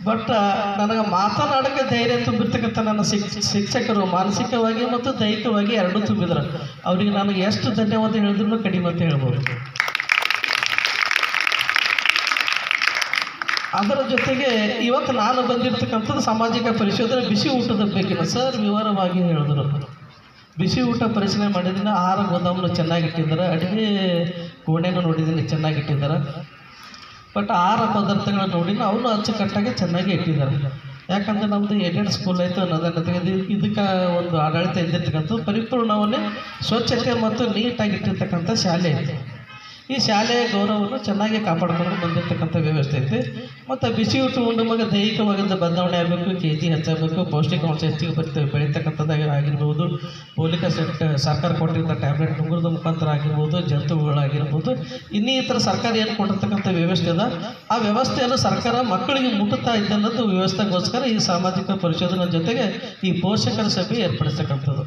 ಬಟ್ ನನಗೆ ಮಾತನಾಡೋಕ್ಕೆ ಧೈರ್ಯ ತುಂಬಿರ್ತಕ್ಕಂಥ ನನ್ನ ಶಿಕ್ಷಕರು ಮಾನಸಿಕವಾಗಿ ಮತ್ತು ದೈಹಿಕವಾಗಿ ಎರಡೂ ತುಂಬಿದ್ರು. ಅವರಿಗೆ ನನಗೆ ಎಷ್ಟು ಧನ್ಯವಾದ ಹೇಳಿದ್ರು ಕಡಿಮೆ ಅಂತ ಹೇಳ್ಬೋದು. ಅದರ ಜೊತೆಗೆ ಇವತ್ತು ನಾನು ಬಂದಿರತಕ್ಕಂಥದ್ದು ಸಾಮಾಜಿಕ ಪರಿಶೋಧನೆ ಬಿಸಿ ಊಟದ ಬೇಕಿಲ್ಲ ಸರ್ ವಿವರವಾಗಿ ಹೇಳಿದ್ರು. ಬಿಸಿ ಊಟ ಪರಿಶೀಲನೆ ಮಾಡಿದ್ರೆ ಆಹಾರ ಗೋದಾಮನ್ನು ಚೆನ್ನಾಗಿಟ್ಟಿದ್ದಾರೆ. ಅಡುಗೆ ಕೋಣೆನೂ ನೋಡಿದ್ದೀನಿ ಚೆನ್ನಾಗಿ ಇಟ್ಟಿದ್ದಾರೆ. ಬಟ್ ಆಹಾರ ಪದಾರ್ಥಗಳನ್ನ ನೋಡಿ ಅವನು ಅಚ್ಚುಕಟ್ಟಾಗಿ ಚೆನ್ನಾಗಿ ಇಟ್ಟಿದ್ದಾರೆ. ಯಾಕಂದರೆ ನಮ್ಮದು ಏಡೆಡ್ ಸ್ಕೂಲ್ ಆಯಿತು ಅನ್ನೋದನ್ನ ಇದಕ್ಕೆ ಒಂದು ಆಡಳಿತ ಇದ್ದಿರ್ತಕ್ಕಂಥದ್ದು ಪರಿಪೂರ್ಣವನ್ನೇ ಸ್ವಚ್ಛತೆ ಮತ್ತು ನೀಟಾಗಿ ಇಟ್ಟಿರ್ತಕ್ಕಂಥ ಶಾಲೆ ಐತೆ. ಈ ಶಾಲೆಯ ಗೌರವವನ್ನು ಚೆನ್ನಾಗಿ ಕಾಪಾಡ್ಕೊಂಡು ಬಂದಿರತಕ್ಕಂಥ ವ್ಯವಸ್ಥೆ ಐತೆ. ಮತ್ತು ಬಿಸಿ ಊಟ ಉಂಡು ಮಗ ದೈಹಿಕವಾದ ಬದಲಾವಣೆ ಆಗಬೇಕು, KG ಹೆಚ್ಚಾಗಬೇಕು, ಪೌಷ್ಟಿಕಾಂಶ ಹೆಚ್ಚಿಗೆ ಬೆಳೀತಕ್ಕಂಥದ್ದು ಆಗಿರ್ಬೋದು, ಮೌಲಿಕ ಸರ್ಕಾರ ಕೊಟ್ಟಿರ್ತ ಟ್ಯಾಬ್ಲೆಟ್ ನುಂಗುರದ ಮುಖಾಂತರ ಆಗಿರ್ಬೋದು, ಜಂತುಗಳಾಗಿರ್ಬೋದು, ಇನ್ನಿತರ ಸರ್ಕಾರ ಏನು ಕೊಟ್ಟಿರ್ತಕ್ಕಂಥ ವ್ಯವಸ್ಥೆ ಅದ, ಆ ವ್ಯವಸ್ಥೆಯನ್ನು ಸರ್ಕಾರ ಮಕ್ಕಳಿಗೆ ಮುಟ್ಟುತ್ತಾ ಇದ್ದಲ್ಲದು ವ್ಯವಸ್ಥೆಗೋಸ್ಕರ ಈ ಸಾಮಾಜಿಕ ಪರಿಶೋಧನೆ ಜೊತೆಗೆ ಈ ಪೋಷಕರ ಸಭೆ ಏರ್ಪಡಿಸ್ತಕ್ಕಂಥದ್ದು.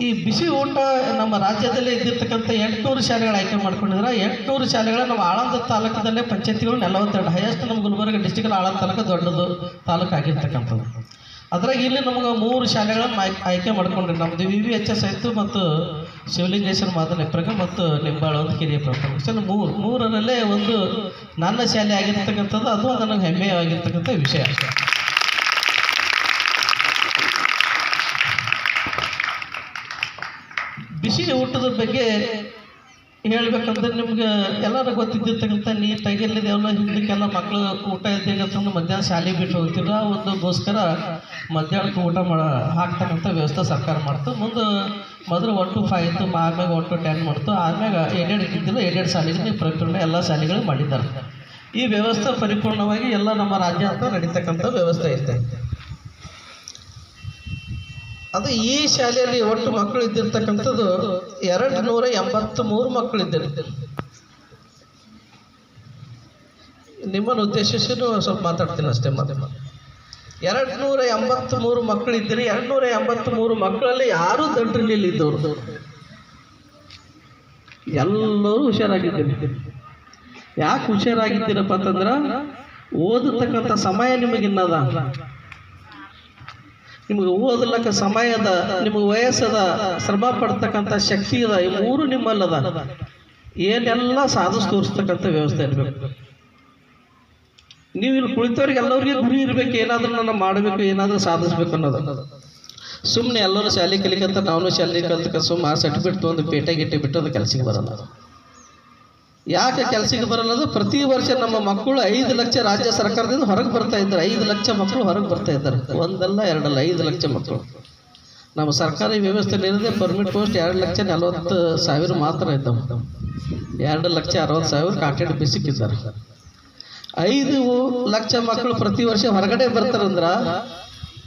ಈ ಬಿಸಿ ಊಟ ನಮ್ಮ ರಾಜ್ಯದಲ್ಲೇ ಇದ್ದಿರ್ತಕ್ಕಂಥ 800 ಶಾಲೆಗಳು ಆಯ್ಕೆ ಮಾಡ್ಕೊಂಡಿದ್ರೆ 800 ಶಾಲೆಗಳು ನಮ್ಮ ಆಳಂದ ತಾಲೂಕದಲ್ಲೇ ಪಂಚಾಯತಿಗಳು 42 ಹೈಯೆಸ್ಟ್ ನಮ್ಮ ಗುಲ್ಬರ್ಗ ಡಿಸ್ಟಿಕಲ್ಲಿ ಆಳಂದ ತಾಲೂಕು ದೊಡ್ಡದು ತಾಲೂಕು ಆಗಿರ್ತಕ್ಕಂಥದ್ದು. ಅದ್ರಾಗ ಇಲ್ಲಿ ನಮಗೆ 3 ಶಾಲೆಗಳನ್ನು ಆಯ್ಕೆ ಮಾಡ್ಕೊಂಡ್ರಿ. ನಮ್ಮದು VVHS ಆಯಿತು ಮತ್ತು ಶಿವಲಿಂಗೇಶ್ವರ ಮಾದನೆಪ್ರಗ ಮತ್ತು ನಿಂಬಾಳ ಒಂದು ಕಿರಿಯ ಪ್ರಾಥಮಿಕ ಮೂರರಲ್ಲೇ ಒಂದು ನನ್ನ ಶಾಲೆ ಆಗಿರ್ತಕ್ಕಂಥದ್ದು. ಅದು ನನಗೆ ಹೆಮ್ಮೆಯಾಗಿರ್ತಕ್ಕಂಥ ವಿಷಯ. ಬಿಸಿ ಊಟದ ಬಗ್ಗೆ ಹೇಳ್ಬೇಕಂದ್ರೆ ನಿಮ್ಗೆ ಎಲ್ಲರೂ ಗೊತ್ತಿದ್ದಿರ್ತಕ್ಕಂಥ ನೀಟಾಗಿ ಎಲ್ಲಿದೆವಲ್ಲ ಹಿಂದಕ್ಕೆಲ್ಲ ಮಕ್ಕಳು ಊಟ ಇದ್ದಾಗಂತಂದು ಮಧ್ಯಾಹ್ನ ಶಾಲೆ ಬಿಟ್ಟು ಹೋಗ್ತಿಲ್ಲ. ಒಂದಕ್ಕೋಸ್ಕರ ಮಧ್ಯಾಹ್ನಕ್ಕೆ ಊಟ ಹಾಕ್ತಕ್ಕಂಥ ವ್ಯವಸ್ಥೆ ಸರ್ಕಾರ ಮಾಡ್ತು. ಮೊದಲು 1 to 5 ಇತ್ತು, ಆಮ್ಯಾಗ 1 to 10 ಮಾಡ್ತು. ಆಮ್ಯಾಗ ಏಡೆಡ್ ಇದ್ದಿಲ್ಲ, ಏಡೆಡ್ ಶಾಲೆಗೆ ಪರಿಪೂರ್ಣ ಎಲ್ಲ ಶಾಲೆಗಳು ಮಾಡಿದ್ದಾರೆ. ಈ ವ್ಯವಸ್ಥೆ ಪರಿಪೂರ್ಣವಾಗಿ ಎಲ್ಲ ನಮ್ಮ ರಾಜ್ಯ ಅಂತ ನಡೀತಕ್ಕಂಥ ವ್ಯವಸ್ಥೆ ಐತೆ. ಅದು ಈ ಶಾಲೆಯಲ್ಲಿ ಒಟ್ಟು ಮಕ್ಕಳು ಇದ್ದಿರ್ತಕ್ಕಂಥದ್ದು 283 ಮಕ್ಕಳಿದ್ದರು. ನಿಮ್ಮನ್ನು ಉದ್ದೇಶಿಸಿ ಸ್ವಲ್ಪ ಮಾತಾಡ್ತೀನಿ ಅಷ್ಟೇ. 283 ಮಕ್ಕಳು ಇದ್ದೀರಿ. 283 ಮಕ್ಕಳಲ್ಲಿ ಯಾರೂ ದಡ್ರಿಲಿಲ್ಲ ಇದ್ದವರು, ಎಲ್ಲರೂ ಹುಷಾರಾಗಿದ್ದೀರಿ. ಯಾಕೆ ಹುಷಾರಾಗಿದ್ದೀರಪ್ಪ ಅಂತಂದ್ರೆ ಓದತಕ್ಕಂಥ ಸಮಯ ನಿಮಗಿನ್ನದ, ನಿಮಗೆ ಓದಲಕ್ಕ ಸಮಯದ, ನಿಮಗೆ ವಯಸ್ಸದ, ಶ್ರಮ ಪಡ್ತಕ್ಕಂಥ ಶಕ್ತಿ ಅದ, ಈ 3 ನಿಮ್ಮಲ್ಲದ. ಏನೆಲ್ಲ ಸಾಧಿಸಿ ತೋರಿಸ್ತಕ್ಕಂಥ ವ್ಯವಸ್ಥೆ ಇರಬೇಕು. ನೀವು ಇಲ್ಲಿ ಕುಳಿತವ್ರಿಗೆ ಎಲ್ಲರಿಗೆ ಗುರಿ ಇರಬೇಕು, ಏನಾದರೂ ನಾನು ಮಾಡಬೇಕು, ಏನಾದರೂ ಸಾಧಿಸ್ಬೇಕು ಅನ್ನೋದು. ಸುಮ್ಮನೆ ಎಲ್ಲರೂ ಶಾಲೆ ಕಲಿಕಂತ ನಾವು ಶಾಲೆ ಕಲಿತಕ್ಕ ಸುಮ್ಮನೆ ಸರ್ಟಿಫಿಕೇಟ್ ತೊಗೊಂಡು ಪೇಟೆ ಬಿಟ್ಟು ಅದು ಕೆಲಸಕ್ಕೆ ಬರಲ್ಲ. ಯಾಕೆ ಕೆಲಸಕ್ಕೆ ಬರಲ್ಲ? ಪ್ರತಿ ವರ್ಷ ನಮ್ಮ ಮಕ್ಕಳು 5 ಲಕ್ಷ ರಾಜ್ಯ ಸರ್ಕಾರದಿಂದ ಹೊರಗೆ ಬರ್ತಾ ಇದ್ದಾರೆ. 5 ಲಕ್ಷ ಮಕ್ಕಳು ಹೊರಗೆ ಬರ್ತಾ ಇದ್ದಾರೆ. ಒಂದಲ್ಲ ಎರಡಲ್ಲ, 5 ಲಕ್ಷ ಮಕ್ಕಳು. ನಮ್ಮ ಸರ್ಕಾರಿ ವ್ಯವಸ್ಥೆಯಲ್ಲಿರದೆ ಪರ್ಮಿಟ್ ಪೋಸ್ಟ್ 2,40,000 ಮಾತ್ರ ಇದ್ದಾವೆ. 2,60,000 ಕಾಂಟ್ರಾಕ್ಟ್ ಬೇಸಿಕ್ಕಿದ್ದಾರೆ. 5 ಲಕ್ಷ ಮಕ್ಕಳು ಪ್ರತಿ ವರ್ಷ ಹೊರಗಡೆ ಬರ್ತಾರಂದ್ರೆ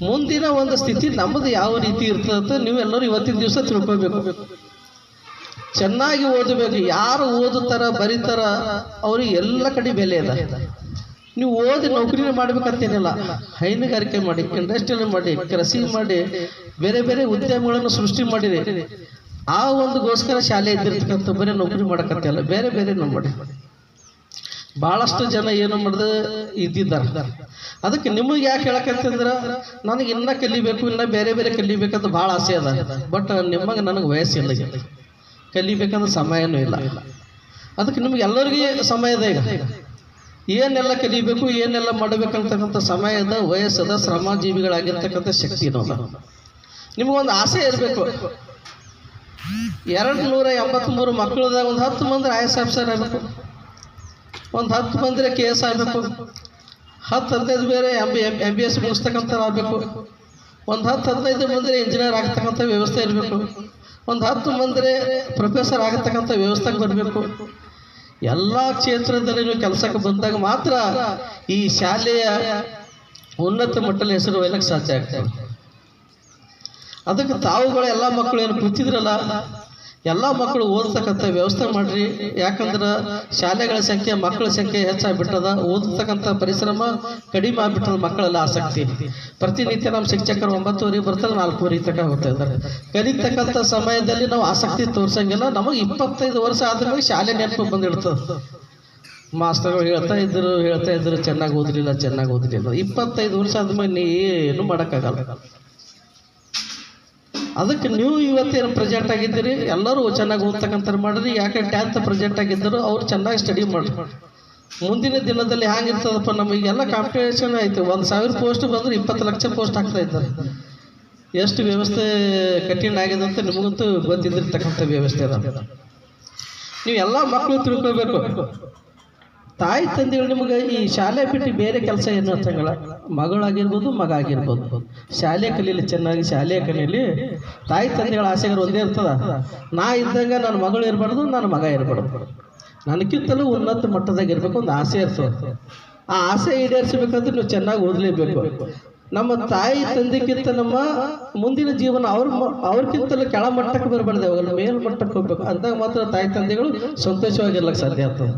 ಮುಂದಿನ ಒಂದು ಸ್ಥಿತಿ ನಮ್ಮದು ಯಾವ ರೀತಿ ಇರ್ತದೆ ನೀವು ಎಲ್ಲರೂ ಇವತ್ತಿನ ದಿವಸ ತಿಳ್ಕೊಬೇಕು. ಚೆನ್ನಾಗಿ ಓದಬೇಕು. ಯಾರು ಓದುತ್ತಾರ ಬರೀತಾರ ಅವ್ರಿಗೆ ಎಲ್ಲ ಕಡೆ ಬೆಲೆ ಅದ. ನೀವು ಓದಿ ನೌಕರಿನ ಮಾಡ್ಬೇಕಂತೇನಿಲ್ಲ, ಹೈನುಗಾರಿಕೆ ಮಾಡಿ, ಇಂಡಸ್ಟ್ರಿಯಲ್ ಮಾಡಿ, ಕೃಷಿ ಮಾಡಿ, ಬೇರೆ ಬೇರೆ ಉದ್ಯಮಗಳನ್ನು ಸೃಷ್ಟಿ ಮಾಡಿರಿ. ಆ ಒಂದುಗೋಸ್ಕರ ಶಾಲೆ ಇದ್ದಿರ್ತಕ್ಕಂಥ ಬರೀ ನೌಕರಿ ಮಾಡಕತ್ತಿಲ್ಲ, ಬೇರೆ ಬೇರೆ ನಾವು ಮಾಡಿ. ಭಾಳಷ್ಟು ಜನ ಏನು ಮಾಡಿದ ಇದ್ದಿದ್ದಾರೆ. ಅದಕ್ಕೆ ನಿಮಗೆ ಯಾಕೆ ಹೇಳಕತ್ತಂದ್ರೆ ನನಗೆ ಇನ್ನೂ ಕಲಿಬೇಕು, ಇನ್ನೂ ಬೇರೆ ಬೇರೆ ಕಲಿಬೇಕಂತ ಭಾಳ ಆಸೆ ಅದ. ಬಟ್ ನಿಮಗೆ ನನಗೆ ವಯಸ್ಸಿಲ್ಲ, ಕಲಿಬೇಕಂದ್ರೆ ಸಮಯನೂ ಇಲ್ಲ. ಅದಕ್ಕೆ ನಿಮ್ಗೆ ಎಲ್ಲರಿಗೂ ಸಮಯದ ಈಗ ಏನೆಲ್ಲ ಕಲಿಬೇಕು, ಏನೆಲ್ಲ ಮಾಡಬೇಕಂತಕ್ಕಂಥ ಸಮಯದ, ವಯಸ್ಸದ, ಶ್ರಮಜೀವಿಗಳಾಗಿರ್ತಕ್ಕಂಥ ಶಕ್ತಿ ಅದ. ನಿಮಗೊಂದು ಆಸೆ ಇರಬೇಕು. 283 ಮಕ್ಕಳದಾಗ ಒಂದು 10 ಮಂದಿ IAS ಆಫೀಸರ್ ಆಗಬೇಕು, ಒಂದು 10 ಮಂದಿ KS ಆಗಬೇಕು, 10-15 ಬೇರೆ MBS ಮುಗಿಸ್ತಕ್ಕಂಥ ಆಗಬೇಕು, ಒಂದು 10-15 ಮಂದಿ ಇಂಜಿನಿಯರ್ ಆಗ್ತಕ್ಕಂಥ ವ್ಯವಸ್ಥೆ ಇರಬೇಕು, ಒಂದು 10 ಮಂದಿ ಪ್ರೊಫೆಸರ್ ಆಗತಕ್ಕಂಥ ವ್ಯವಸ್ಥೆಗೆ ಬರಬೇಕು. ಎಲ್ಲ ಕ್ಷೇತ್ರದಲ್ಲಿ ನೀವು ಕೆಲಸಕ್ಕೆ ಬಂದಾಗ ಮಾತ್ರ ಈ ಶಾಲೆಯ ಉನ್ನತ ಮಟ್ಟದ ಹೆಸರು ಒಯ್ಯಕ್ಕೆ ಸಾಧ್ಯ ಆಗ್ತದೆ. ಅದಕ್ಕೆ ತಾವುಗಳು ಎಲ್ಲ ಮಕ್ಕಳು ಏನು ಕೂತಿದ್ರಲ್ಲ, ಎಲ್ಲ ಮಕ್ಕಳು ಓದತಕ್ಕಂಥ ವ್ಯವಸ್ಥೆ ಮಾಡಿರಿ. ಯಾಕಂದ್ರೆ ಶಾಲೆಗಳ ಸಂಖ್ಯೆ, ಮಕ್ಕಳ ಸಂಖ್ಯೆ ಹೆಚ್ಚಾಗ್ಬಿಟ್ಟದ, ಓದತಕ್ಕಂಥ ಪರಿಶ್ರಮ ಕಡಿಮೆ ಆಗ್ಬಿಟ್ಟದ. ಮಕ್ಕಳೆಲ್ಲ ಆಸಕ್ತಿ ಪ್ರತಿನಿತ್ಯ ನಮ್ಮ ಶಿಕ್ಷಕರು 9:00 ಬರ್ತಾರೆ, 4:00 ತನಕ ಹೋಗ್ತಾ ಇದ್ದಾರೆ. ಕಲಿತಕ್ಕಂಥ ಸಮಯದಲ್ಲಿ ನಾವು ಆಸಕ್ತಿ ತೋರಿಸಂಗಿಲ್ಲ. ನಮಗೆ 25 ವರ್ಷ ಆದ್ಮೇಲೆ ಶಾಲೆ ನೆನಪು ಬಂದಿಡ್ತದೆ. ಮಾಸ್ತರ್ಗಳು ಹೇಳ್ತಾ ಇದ್ರು ಚೆನ್ನಾಗಿ ಓದಲಿಲ್ಲ. 25 ವರ್ಷ ಆದ್ಮೇಲೆ ನೀ ಏನು ಮಾಡೋಕ್ಕಾಗಲ್ಲ. ಅದಕ್ಕೆ ನೀವು ಇವತ್ತೇನು ಪ್ರೆಸೆಂಟ್ ಆಗಿದ್ದೀರಿ, ಎಲ್ಲರೂ ಚೆನ್ನಾಗಿ ಓದ್ತಕ್ಕಂಥ ಮಾಡಿರಿ. ಯಾಕೆ 10th ಪ್ರೆಸೆಂಟ್ ಆಗಿದ್ದರು ಅವ್ರು ಚೆನ್ನಾಗಿ ಸ್ಟಡಿ ಮಾಡಿರಿ. ಮುಂದಿನ ದಿನದಲ್ಲಿ ಹ್ಯಾಂಗಿರ್ತದಪ್ಪ, ನಮಗೆಲ್ಲ ಕಾಂಪಿಟೇಷನ್ ಐತೆ. 1,000 ಪೋಸ್ಟ್ ಬಂದ್ರೆ 20 ಲಕ್ಷ ಪೋಸ್ಟ್ ಆಗ್ತಾ ಇದ್ದಾರೆ. ಎಷ್ಟು ವ್ಯವಸ್ಥೆ ಕಠಿಣ ಆಗಿದೆ ಅಂತ ನಿಮಗಂತೂ ಗೊತ್ತಿದ್ದಿರ್ತಕ್ಕಂಥ ವ್ಯವಸ್ಥೆ ಅದ. ನೀವು ಎಲ್ಲ ಮಕ್ಕಳು ತಿಳ್ಕೊಬೇಕು, ತಾಯಿ ತಂದೆಗಳು ನಿಮಗೆ ಈ ಶಾಲೆ ಬಿಟ್ಟು ಬೇರೆ ಕೆಲಸ ಏನು ಅಂತಂಗಲ್ಲ. ಮಗಳಾಗಿರ್ಬೋದು, ಮಗ ಆಗಿರ್ಬೋದು, ಶಾಲೆ ಕಲೀಲಿ, ಚೆನ್ನಾಗಿ ಶಾಲೆ ಕಲೀಲಿ. ತಾಯಿ ತಂದೆಗಳ ಆಸೆಗಳು ಒಂದೇ ಇರ್ತದ. ನಾ ಇದ್ದಂಗ ನನ್ನ ಮಗಳು ಇರಬಾರ್ದು, ನನ್ನ ಮಗ ಇರಬಾರ್ದು, ನನಗಿಂತಲೂ ಉನ್ನತ ಮಟ್ಟದಾಗ ಇರಬೇಕು ಒಂದು ಆಸೆ ಇರ್ತದೆ. ಆ ಆಸೆ ಈಡೇರಿಸಬೇಕಂದ್ರೆ ನೀವು ಚೆನ್ನಾಗಿ ಓದಲೇಬೇಕು. ನಮ್ಮ ತಾಯಿ ತಂದೆಗಿಂತ ನಮ್ಮ ಮುಂದಿನ ಜೀವನ ಅವ್ರಿಗಿಂತಲೂ ಕೆಳ ಮಟ್ಟಕ್ಕೆ ಬರಬಾರ್ದು, ಅವಾಗ ಮೇಲ್ ಮಟ್ಟಕ್ಕೆ ಹೋಗ್ಬೇಕು. ಅಂದಾಗ ಮಾತ್ರ ತಾಯಿ ತಂದೆಗಳು ಸಂತೋಷವಾಗಿರ್ಲಿಕ್ಕೆ ಸಾಧ್ಯ ಆಗ್ತದೆ.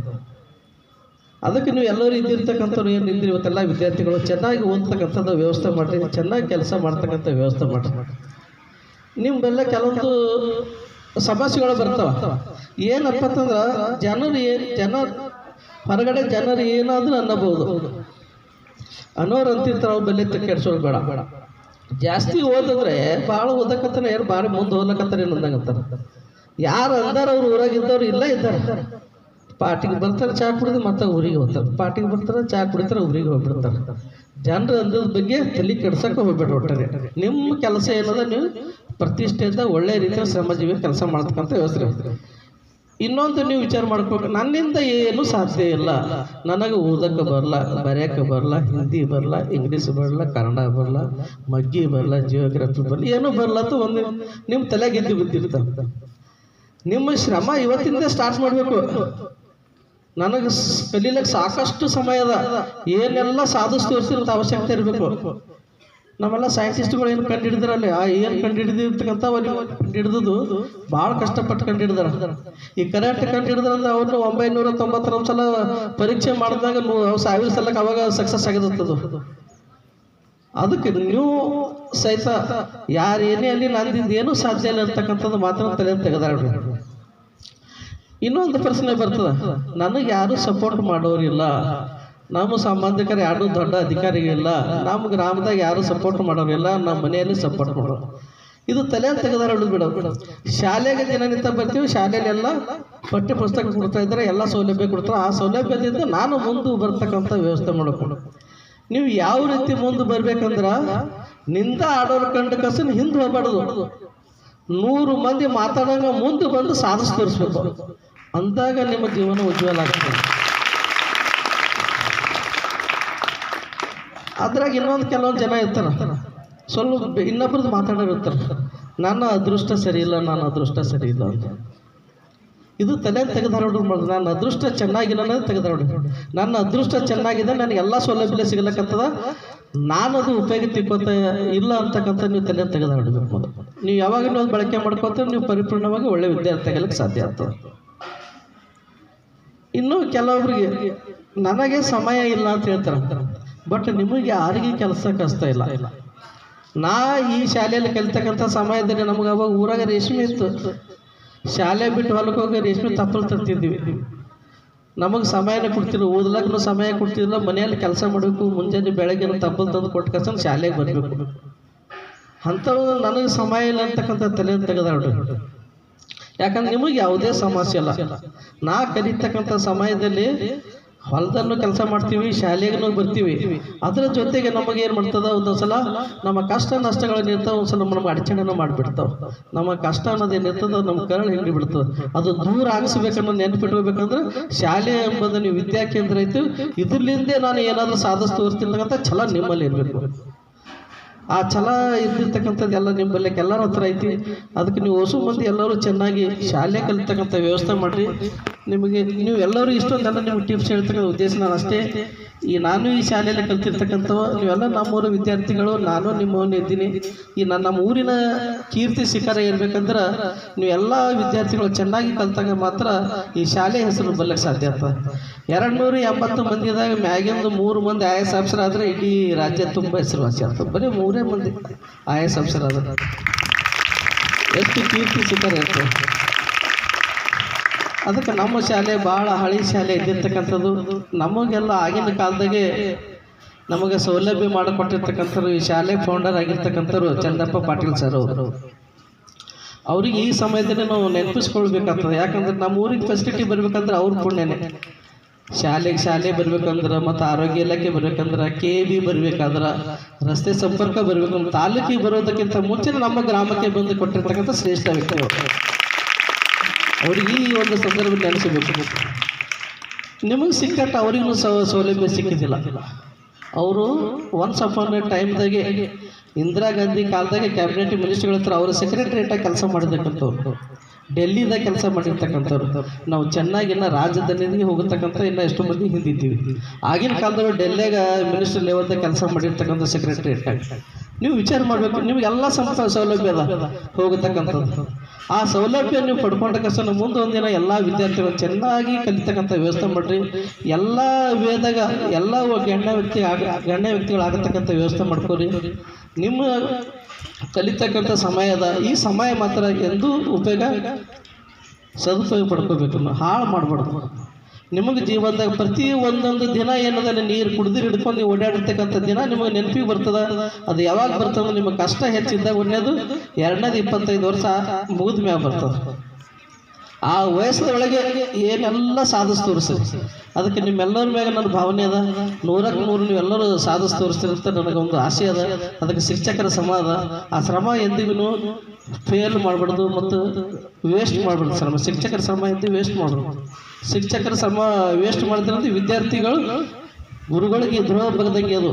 ಅದಕ್ಕೆ ನೀವು ಎಲ್ಲರೂ ಇದ್ದಿರ್ತಕ್ಕಂಥವ್ರು ಏನು ಇದ್ದಿರಿ, ಇವತ್ತೆಲ್ಲ ವಿದ್ಯಾರ್ಥಿಗಳು ಚೆನ್ನಾಗಿ ಓದ್ತಕ್ಕಂಥದ್ದು ವ್ಯವಸ್ಥೆ ಮಾಡಿರಿ, ಚೆನ್ನಾಗಿ ಕೆಲಸ ಮಾಡ್ತಕ್ಕಂಥ ವ್ಯವಸ್ಥೆ ಮಾಡಿರಿ. ನಿಮ್ಮೆಲ್ಲ ಕೆಲವೊಂದು ಸಮಸ್ಯೆಗಳು ಬರ್ತಾವ. ಏನಪ್ಪ ಅಂತಂದ್ರೆ ಹೊರಗಡೆ ಜನರು ಏನಾದರೂ ಅನ್ನಬಹುದು, ಅನ್ನೋರು ಅಂತಿರ್ತಾರೆ. ಅವ್ರ ಬೆಲೆ ಕೆಡ್ಸೋದು ಬೇಡ. ಜಾಸ್ತಿ ಓದಿದ್ರೆ ಭಾಳ ಓದಕತ್ತಾನೆ, ಯಾರು ಭಾರಿ ಮುಂದೆ ಓದ್ಲಕತ್ತಾರೆ ಅನ್ನಂಗಂತಾರೆ. ಯಾರು ಅಂದಾರ ಅವ್ರು ಊರಾಗಿದ್ದವ್ರು ಇಲ್ಲ ಇದ್ದಾರೆ. ಪಾರ್ಟಿಗೆ ಬರ್ತಾರೆ, ಚಹಾ ಕುಡಿದು ಮತ್ತೆ ಊರಿಗೆ ಹೋಗ್ತಾರೆ, ಪಾರ್ಟಿಗೆ ಬರ್ತಾರೆ, ಚಹಾ ಕುಡಿತಾರೆ, ಊರಿಗೆ ಹೋಗ್ಬಿಡ್ತಾರೆ. ಜನರು ಅಂದದ ಬಗ್ಗೆ ತಲೆ ಕೆಡ್ಸಕ್ಕೆ ಹೋಗ್ಬೇಡ್ರಿ. ಒಟ್ಟಾರೆ ನಿಮ್ಮ ಕೆಲಸ ಏನದ, ನೀವು ಪ್ರತಿಷ್ಠೆಯಿಂದ ಒಳ್ಳೆ ರೀತಿಯ ಶ್ರಮಜೀವಿ ಕೆಲಸ ಮಾಡ್ತಕ್ಕಂಥ ವ್ಯವಸ್ಥೆ. ಇನ್ನೊಂದು ನೀವು ವಿಚಾರ ಮಾಡ್ಬೇಕು, ನನ್ನಿಂದ ಏನು ಸಾಧ್ಯ ಇಲ್ಲ, ನನಗೆ ಓದಕ್ಕೆ ಬರಲ್ಲ, ಬರೆಯೋಕ್ಕೆ ಬರಲ್ಲ, ಹಿಂದಿ ಬರಲ್ಲ, ಇಂಗ್ಲೀಷ್ ಬರಲ್ಲ, ಕನ್ನಡ ಬರಲ್ಲ, ಮಗ್ಗಿ ಬರಲ್ಲ, ಜಿಯೋಗ್ರಫಿ ಬರಲ್ಲ, ಏನೂ ಬರಲ್ಲ ಅಂತ ಒಂದು ನಿಮ್ಮ ತಲೆಗೆ ಬಿದ್ದಿರ್ತಾವೆ. ನಿಮ್ಮ ಶ್ರಮ ಇವತ್ತಿಂದ ಸ್ಟಾರ್ಟ್ ಮಾಡಬೇಕು. ನನಗೆ ಕಲೀಲಿಕ್ಕೆ ಸಾಕಷ್ಟು ಸಮಯ ಅದ, ಏನೆಲ್ಲ ಸಾಧಿಸಿ ತೋರಿಸಿರೋದು ಅವಶ್ಯಕತೆ ಇರಬೇಕು. ನಮ್ಮೆಲ್ಲ ಸೈಂಟಿಸ್ಟ್ಗಳು ಏನು ಕಂಡು ಹಿಡಿದ್ರಲ್ಲಿ ಏನು ಕಂಡು ಹಿಡಿದಿರ್ತಕ್ಕಂಥ ಹಿಡಿದು ಭಾಳ ಕಷ್ಟಪಟ್ಟು ಕಂಡು ಹಿಡಿದಾರ. ಈ ಕರೆಂಟ್ ಕಂಡು ಹಿಡಿದ್ರಂದ್ರೆ ಅವ್ರನ್ನ 990 ಸಲ ಪರೀಕ್ಷೆ ಮಾಡಿದಾಗ 1000 ಸಲಕ್ಕೆ ಅವಾಗ ಸಕ್ಸಸ್ ಆಗಿರ್ತದು. ಅದಕ್ಕೆ ನೀವು ಸಹಿತ ಯಾರು ಏನೇ ಅಲ್ಲಿ ನಂದಿಂದ ಏನೂ ಸಾಧ್ಯ ಇಲ್ಲ ಅಂತಕ್ಕಂಥದ್ದು ಮಾತ್ರ ತಲೆ ತೆಗೆದಾಡ್ರಿ. ಇನ್ನೊಂದು ಪ್ರಶ್ನೆ ಬರ್ತದೆ, ನನಗೆ ಯಾರು ಸಪೋರ್ಟ್ ಮಾಡೋರಿಲ್ಲ, ನಮ್ಮ ಸಂಬಂಧಿಕರು ಯಾರು ದೊಡ್ಡ ಅಧಿಕಾರಿಗಳಿಲ್ಲ, ನಮ್ಮ ಗ್ರಾಮದಾಗ ಯಾರು ಸಪೋರ್ಟ್ ಮಾಡೋರಿಲ್ಲ, ನಮ್ಮ ಮನೆಯಲ್ಲಿ ಸಪೋರ್ಟ್ ಮಾಡೋರು. ಇದು ತಲೆ ತೆಗೆದಾರ ಬಿಡೋದು. ಶಾಲೆಗೆ ದಿನನಿತ್ಯ ಬರ್ತೀವಿ, ಶಾಲೆಯಲ್ಲೆಲ್ಲ ಪಠ್ಯ ಪುಸ್ತಕ ಕೊಡ್ತಾ ಇದ್ದಾರೆ, ಎಲ್ಲ ಸೌಲಭ್ಯ ಕೊಡ್ತಾರೆ. ಆ ಸೌಲಭ್ಯದಿಂದ ನಾನು ಮುಂದೆ ಬರ್ತಕ್ಕಂಥ ವ್ಯವಸ್ಥೆ ಮಾಡ್ಕೊಂಡು ನೀವು ಯಾವ ರೀತಿ ಮುಂದೆ ಬರ್ಬೇಕಂದ್ರೆ, ನಿಂದ ಆಡೋರು ಕಂಡು ಕಸನ್ ಹಿಂದೆ ಹೋಗ್ಬಾರ್ದು. 100 ಮಂದಿ ಮಾತಾಡೋಂಗ ಮುಂದೆ ಬಂದು ಸಾಧಿಸಿ ತೋರಿಸ್ಬೇಕು. ಅಂದಾಗ ನಿಮ್ಮ ಜೀವನ ಉಜ್ವಲ ಆಗ್ತದೆ. ಅದ್ರಾಗ ಇನ್ನೊಂದು ಕೆಲವೊಂದು ಜನ ಇರ್ತಾರೆ, ಸ್ವಲ್ಪ ಇನ್ನೊಬ್ರದ್ದು ಮಾತಾಡೋರು ಇರ್ತಾರೆ, ನನ್ನ ಅದೃಷ್ಟ ಸರಿ ಇಲ್ಲ, ನನ್ನ ಅದೃಷ್ಟ ಸರಿ ಇಲ್ಲ ಅಂತ. ಇದು ತಲೆ ತೆಗೆದಾರೋಡು ಮಾಡಿದ್ರು. ನನ್ನ ಅದೃಷ್ಟ ಚೆನ್ನಾಗಿಲ್ಲ ಅನ್ನೋದು ತೆಗೆದಾರೋಡು. ನನ್ನ ಅದೃಷ್ಟ ಚೆನ್ನಾಗಿದೆ, ನನಗೆ ಎಲ್ಲ ಸೌಲಭ್ಯ ಸಿಗಲಕ್ಕತ್ತದ, ನಾನು ಅದು ಉಪಯೋಗ ತಿಳ್ಕೊತ ಇಲ್ಲ ಅಂತಕ್ಕಂಥ ನೀವು ತಲೆ ತೆಗೆದಾಡಬೇಕು. ಮೊದಲು ನೀವು ಯಾವಾಗ ನೀವು ಬಳಕೆ ಮಾಡ್ಕೊತ ನೀವು ಪರಿಪೂರ್ಣವಾಗಿ ಒಳ್ಳೆ ವಿದ್ಯಾರ್ಥಿ ಆಗಲಿಕ್ಕೆ ಸಾಧ್ಯ ಆಗ್ತದೆ. ಇನ್ನು ಕೆಲವೊಬ್ರಿಗೆ ನನಗೆ ಸಮಯ ಇಲ್ಲ ಅಂತ ಹೇಳ್ತಾರೆ, ಬಟ್ ನಿಮಗೆ ಯಾರಿಗೆ ಕೆಲಸ ಕಷ್ಟ ಇಲ್ಲ. ನಾ ಈ ಶಾಲೆಯಲ್ಲಿ ಕಲಿತಕ್ಕಂಥ ಸಮಯದಲ್ಲಿ ನಮಗೆ ಅವಾಗ ಊರಾಗ ರೇಷ್ಮೆ ಇತ್ತು. ಶಾಲೆ ಬಿಟ್ಟು ಹೊಲಕ್ಕೆ ಹೋಗಿ ರೇಷ್ಮೆ ತಪ್ಪಲು ತರ್ತಿದ್ವಿ. ನಮಗೆ ಸಮಯನೇ ಕೊಡ್ತಿಲ್ಲ, ಓದ್ಲಕ್ಕೂ ಸಮಯ ಕೊಡ್ತಿಲ್ಲ, ಮನೆಯಲ್ಲಿ ಕೆಲಸ ಮಾಡಬೇಕು, ಮುಂಜಾನೆ ಬೆಳಗ್ಗೆ ತಪ್ಪಲು ತಂದು ಕೊಟ್ಟು ಕಸ ಶಾಲೆಗೆ ಬರಬೇಕು. ಅಂಥವು ನನಗೆ ಸಮಯ ಇಲ್ಲ ಅಂತಕ್ಕಂಥ ತಲೆ ತೆಗೆದಾಡ್ರಿ. ಯಾಕಂದ್ರೆ ನಿಮಗೆ ಯಾವುದೇ ಸಮಸ್ಯೆ ಇಲ್ಲ. ನಾ ಕಲಿತಕ್ಕಂಥ ಸಮಯದಲ್ಲಿ ಹೊಲದಲ್ಲೂ ಕೆಲಸ ಮಾಡ್ತೀವಿ, ಶಾಲೆಗೂ ಬರ್ತೀವಿ. ಅದರ ಜೊತೆಗೆ ನಮಗೆ ಏನು ಮಾಡ್ತದೆ, ಒಂದೊಂದ್ಸಲ ನಮ್ಮ ಕಷ್ಟ ನಷ್ಟಗಳನ್ನ ಇರ್ತಾವೆ, ಒಂದ್ಸಲ ನಮ್ಗೆ ಅಡಚಣೆನೂ ಮಾಡಿಬಿಡ್ತಾವೆ. ನಮ್ಮ ಕಷ್ಟ ಅನ್ನೋದೇನಿರ್ತದೆ ನಮ್ಮ ಕರಳು ಹಿಂಡಿ ಬಿಡ್ತದೆ. ಅದು ದೂರ ಆಗಿಸ್ಬೇಕನ್ನೋ ನೆನಪಿಟ್ಕೋಬೇಕಂದ್ರೆ ಶಾಲೆ ಎಂಬುದು ನೀವು ವಿದ್ಯಾಕೇಂದ್ರ ಐತಿ, ಇದ್ರಲಿಂದೇ ನಾನು ಏನಾದರೂ ಸಾಧಿಸಿ ತೋರಿಸ್ತಿರ್ತಕ್ಕಂಥ ಛಲ ನಿಮ್ಮಲ್ಲಿ ಇರಬೇಕು. ಆ ಛಲ ಇದ್ದಿರ್ತಕ್ಕಂಥದ್ದು ಎಲ್ಲ ನಿಮ್ಮಲ್ಲಿ ಎಲ್ಲರ ಹತ್ರ ಐತಿ. ಅದಕ್ಕೆ ನೀವು ಹೊಸ ಮಂದಿ ಎಲ್ಲರೂ ಚೆನ್ನಾಗಿ ಶಾಲೆ ಕಲಿತಕ್ಕಂಥ ವ್ಯವಸ್ಥೆ ಮಾಡಿರಿ. ನಿಮಗೆ ನೀವು ಎಲ್ಲರೂ ಇಷ್ಟೊಂದೆಲ್ಲ ನಿಮ್ಗೆ ಟಿಪ್ಸ್ ಹೇಳ್ತಕ್ಕಂಥ ಉದ್ದೇಶ ನಾನು ಅಷ್ಟೇ. ನಾನು ಈ ಶಾಲೆಯಲ್ಲಿ ಕಲ್ತಿರ್ತಕ್ಕಂಥವು ನೀವೆಲ್ಲ ನಮ್ಮೂರ ವಿದ್ಯಾರ್ಥಿಗಳು, ನಾನು ನಿಮ್ಮವನ್ನ ಇದ್ದೀನಿ. ಈ ನಮ್ಮ ಊರಿನ ಕೀರ್ತಿ ಶಿಖರ ಇರಬೇಕಂದ್ರೆ ನೀವೆಲ್ಲ ವಿದ್ಯಾರ್ಥಿಗಳು ಚೆನ್ನಾಗಿ ಕಲ್ತಾಗ ಮಾತ್ರ ಈ ಶಾಲೆ ಹೆಸರು ಬರಲಿಕ್ಕೆ ಸಾಧ್ಯ ಆಗ್ತದೆ. 280 ಮಂದಿದಾಗ ಮ್ಯಾಗಿಂದು 3 ಮಂದಿ IAS ಆಫೀಸರ್ ಆದರೆ ಇಡೀ ರಾಜ್ಯ ತುಂಬ ಹೆಸರುವಾಸಿ ಆಗ್ತದೆ. ಬರೀ 3 ಮಂದಿ IAS ಆಫೀಸರ್ ಆದ್ರೆ ಎಷ್ಟು ಕೀರ್ತಿ ಶಿಖರ ಇರ್ತದೆ. ಅದಕ್ಕೆ ನಮ್ಮ ಶಾಲೆ ಭಾಳ ಹಳಿ ಶಾಲೆ ಇದ್ದಿರ್ತಕ್ಕಂಥದ್ದು. ನಮಗೆಲ್ಲ ಆಗಿನ ಕಾಲದಾಗೆ ನಮಗೆ ಸೌಲಭ್ಯ ಮಾಡಿಕೊಟ್ಟಿರ್ತಕ್ಕಂಥವ್ರು ಈ ಶಾಲೆ ಫೌಂಡರ್ ಆಗಿರ್ತಕ್ಕಂಥವ್ರು ಚಂದಪ್ಪ ಪಾಟೀಲ್ ಸರ್ ಅವರು. ಅವ್ರಿಗೆ ಈ ಸಮಯದಲ್ಲಿ ನಾವು ನೆನಪಿಸ್ಕೊಳ್ಬೇಕಾಗ್ತದೆ. ಯಾಕಂದ್ರೆ ನಮ್ಮ ಊರಿಗೆ ಫೆಸಿಲಿಟಿ ಬರ್ಬೇಕಂದ್ರೆ ಅವ್ರ ಪುಣ್ಯನೇ. ಶಾಲೆ ಬರ್ಬೇಕಂದ್ರೆ, ಮತ್ತು ಆರೋಗ್ಯ ಇಲಾಖೆ ಬರ್ಬೇಕಂದ್ರೆ, KB ಬರ್ಬೇಕಾದ್ರೆ, ರಸ್ತೆ ಸಂಪರ್ಕ ಬರ್ಬೇಕಂದ್ರೆ, ತಾಲೂಕಿಗೆ ಬರೋದಕ್ಕಿಂತ ಮುಂಚೆ ನಮ್ಮ ಗ್ರಾಮಕ್ಕೆ ಬಂದು ಕೊಟ್ಟಿರ್ತಕ್ಕಂಥ ಶ್ರೇಷ್ಠ ವ್ಯಕ್ತಿ ಅವರು. ಅವ್ರಿಗೆ ಈ ಒಂದು ಸಂದರ್ಭದಲ್ಲಿ ನೆನೆಸಬೇಕು. ನಿಮಗೆ ಸಿಕ್ಕಟ್ಟ ಅವರಿಗೂ ಸೌಲಭ್ಯ ಸಿಕ್ಕಿದ್ದಿಲ್ಲ. ಅವರು ಒನ್ಸ್ ಅಪಾನ್ ಎ ಟೈಮ್ದಾಗೆ ಇಂದಿರಾ ಗಾಂಧಿ ಕಾಲದಾಗೆ ಕ್ಯಾಬಿನೆಟ್ ಮಿನಿಸ್ಟರ್ಗಳ ಹತ್ರ ಅವರು ಸೆಕ್ರೆಟರಿಯೇಟಾಗಿ ಕೆಲಸ ಮಾಡಿರ್ತಕ್ಕಂಥವ್ರು, ಡೆಲ್ಲಿದಾಗ ಕೆಲಸ ಮಾಡಿರ್ತಕ್ಕಂಥವ್ರು. ನಾವು ಚೆನ್ನಾಗಿನ್ನ ರಾಜಧಾನಿಗೆ ಹೋಗತಕ್ಕಂಥ ಇನ್ನೂ ಎಷ್ಟೋ ಮಂದಿ ಹಿಂದಿದ್ದೀವಿ. ಆಗಿನ ಕಾಲದವರು ಡೆಲ್ಲಿಯಾಗ ಮಿನಿಸ್ಟರ್ ಲೆವೆಲ್ದಾಗ ಕೆಲಸ ಮಾಡಿರ್ತಕ್ಕಂಥ ಸೆಕ್ರೆಟರಿಯೇಟಾಗಿ ನೀವು ವಿಚಾರ ಮಾಡಬೇಕು. ನಿಮಗೆಲ್ಲ ಸೌಲಭ್ಯ ಅದ ಹೋಗತಕ್ಕಂಥದ್ದು. ಆ ಸೌಲಭ್ಯ ನೀವು ಪಡ್ಕೊಂಡಕ್ಕಸ ಮುಂದೆ ಒಂದಿನ ಎಲ್ಲ ವಿದ್ಯಾರ್ಥಿಗಳು ಚೆನ್ನಾಗಿ ಕಲಿತಕ್ಕಂಥ ವ್ಯವಸ್ಥೆ ಮಾಡಿರಿ. ಎಲ್ಲ ವೇದಾಗ ಎಲ್ಲ ಗಣ್ಯ ವ್ಯಕ್ತಿಗಳಾಗತಕ್ಕಂಥ ವ್ಯವಸ್ಥೆ ಮಾಡ್ಕೊರಿ. ನಿಮ್ಮ ಕಲಿತಕ್ಕಂಥ ಸಮಯದ ಈ ಸಮಯ ಮಾತ್ರ ಎಂದೂ ಸದುಪಯೋಗ ಪಡ್ಕೋಬೇಕು, ಹಾಳು ಮಾಡಬಾರ್ದು. ನಿಮಗೆ ಜೀವನದಾಗ ಪ್ರತಿ ಒಂದೊಂದು ದಿನ ಏನದ ನೀರು ಕುಡಿದು ಹಿಡ್ಕೊಂಡು ನೀವು ಓಡಾಡಿರ್ತಕ್ಕಂಥ ದಿನ ನಿಮಗೆ ನೆನಪಿಗೆ ಬರ್ತದೆ. ಅದು ಯಾವಾಗ ಬರ್ತದೆ ನಿಮಗೆ ಕಷ್ಟ ಹೆಚ್ಚಿದ್ದಾಗ ಒಂದೇದು, ಎರಡನೇದು 25 ವರ್ಷ ಮುಗಿದ ಮ್ಯಾಗ ಬರ್ತದೆ. ಆ ವಯಸ್ಸದೊಳಗೆ ಏನೆಲ್ಲ ಸಾಧಿಸಿ ತೋರಿಸ್ರಿ. ಅದಕ್ಕೆ ನಿಮ್ಮೆಲ್ಲರ ಮ್ಯಾಗ ನನ್ನ ಭಾವನೆ ಅದ, 100ಕ್ಕೆ 100 ನೀವೆಲ್ಲರೂ ಸಾಧಿಸಿ ತೋರಿಸ್ತೀರಿ ಅಂತ ನನಗೊಂದು ಆಸೆ ಅದ. ಅದಕ್ಕೆ ಶಿಕ್ಷಕರ ಶ್ರಮ ಅದ. ಆ ಶ್ರಮ ಎಂದಿಗೂ ಫೇಲ್ ಮಾಡಬಾರ್ದು ಮತ್ತು ವೇಸ್ಟ್ ಮಾಡಬಾರ್ದು. ಶಿಕ್ಷಕರ ಶ್ರಮ ಎಂದು ವೇಸ್ಟ್ ಮಾಡಬಾರ್ದು. ಶಿಕ್ಷಕರ ಶ್ರಮ ವೇಸ್ಟ್ ಮಾಡಿದ್ರಂತ ವಿದ್ಯಾರ್ಥಿಗಳು ಗುರುಗಳಿಗೆ ದ್ರೋಹ ಬಗ್ದಂಗೆ ಅದು.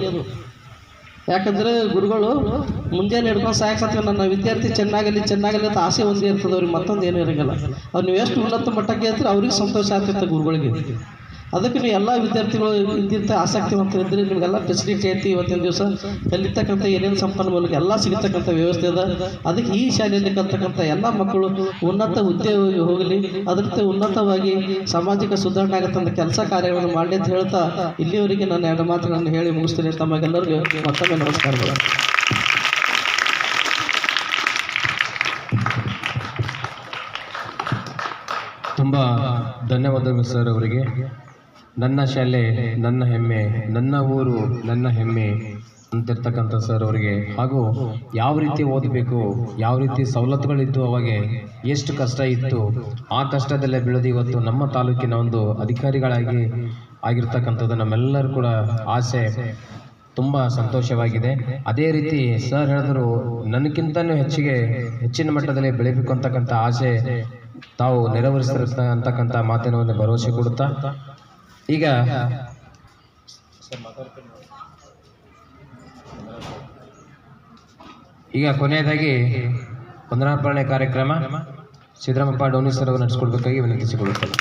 ಯಾಕಂದರೆ ಗುರುಗಳು ಮುಂಜಾನೆ ಹಿಡ್ಕೊಂಡು ಸಾಯಕತ್ತೀವಿ, ನನ್ನ ವಿದ್ಯಾರ್ಥಿ ಚೆನ್ನಾಗಲಿ ಅಂತ ಆಸೆ ಒಂದೇ ಇರ್ತದೆ ಅವ್ರಿಗೆ, ಮತ್ತೊಂದು ಏನೂ ಇರೋಂಗಿಲ್ಲ. ಅವ್ರು ನೀವು ಎಷ್ಟು ಉನ್ನತ ಮಟ್ಟಕ್ಕೆ ಇರ್ತೀರಿ ಅವ್ರಿಗೆ ಸಂತೋಷ ಆಗ್ತಿರ್ತಾರೆ ಗುರುಗಳಿಗೆ. ಅದಕ್ಕೆ ನೀವು ಎಲ್ಲ ವಿದ್ಯಾರ್ಥಿಗಳು ಇಂತಿಂಥ ಆಸಕ್ತಿವಂತ ಇದ್ದರೆ ನಿಮಗೆಲ್ಲ ಫೆಸಿಲಿಟಿ ಐತಿ. ಇವತ್ತಿನ ದಿವಸ ಕಲಿತಕ್ಕಂಥ ಏನೇನು ಸಂಪನ್ಮೂಲಕ್ಕೆ ಎಲ್ಲ ಸಿಗತಕ್ಕಂಥ ವ್ಯವಸ್ಥೆ ಅದ. ಅದಕ್ಕೆ ಈ ಶಾಲೆಯಲ್ಲಿ ಕಲ್ತಕ್ಕಂಥ ಎಲ್ಲ ಮಕ್ಕಳು ಉನ್ನತ ಹುದ್ದೆ ಹೋಗಲಿ, ಅದರಂತೆ ಉನ್ನತವಾಗಿ ಸಾಮಾಜಿಕ ಸುಧಾರಣೆ ಆಗತ್ತಂಥ ಕೆಲಸ ಕಾರ್ಯಗಳನ್ನು ಮಾಡಲಿ ಅಂತ ಹೇಳ್ತಾ ಇಲ್ಲಿವರೆಗೆ ನಾನು 2 ಮಾತುಗಳನ್ನು ಹೇಳಿ ಮುಗಿಸ್ತೀನಿ. ತಮಗೆಲ್ಲರಿಗೂ ಮತ್ತೊಮ್ಮೆ ನಮಸ್ಕಾರಗಳು. ತುಂಬ ಧನ್ಯವಾದಗಳು ಸರ್ ಅವರಿಗೆ. ನನ್ನ ಶಾಲೆ ನನ್ನ ಹೆಮ್ಮೆ, ನನ್ನ ಊರು ನನ್ನ ಹೆಮ್ಮೆ ಅಂತಿರ್ತಕ್ಕಂಥ ಸರ್ ಅವರಿಗೆ, ಹಾಗೂ ಯಾವ ರೀತಿ ಓದಬೇಕು, ಯಾವ ರೀತಿ ಸವಲತ್ತುಗಳಿದ್ದು, ಅವಾಗ ಎಷ್ಟು ಕಷ್ಟ ಇತ್ತು, ಆ ಕಷ್ಟದಲ್ಲೇ ಬೆಳೆದು ಇವತ್ತು ನಮ್ಮ ತಾಲೂಕಿನ ಒಂದು ಅಧಿಕಾರಿಗಳಾಗಿ ಆಗಿರ್ತಕ್ಕಂಥದ್ದು ನಮ್ಮೆಲ್ಲರೂ ಕೂಡ ಆಸೆ. ತುಂಬ ಸಂತೋಷವಾಗಿದೆ. ಅದೇ ರೀತಿ ಸರ್ ಹೇಳಿದ್ರು, ನನಗಿಂತನೂ ಹೆಚ್ಚಿನ ಮಟ್ಟದಲ್ಲಿ ಬೆಳಿಬೇಕು ಅಂತಕ್ಕಂಥ ಆಸೆ ತಾವು ನೆರವೇರಿಸ್ತಾರೆ ಅಂತಕ್ಕಂಥ ಮಾತಿನ ಭರವಸೆ ಕೊಡುತ್ತಾ ಈಗ ಕೊನೆಯದಾಗಿ ವಂದನಾರ್ಪಣೆ ಕಾರ್ಯಕ್ರಮ ಸಿದ್ದರಾಮಪ್ಪ ಡೋನಿ ಸರ್ ಅವರು ನಡೆಸಿಕೊಡ್ಬೇಕಾಗಿ ವಿನಂತಿಸಿಕೊಳ್ಳುತ್ತೇನೆ.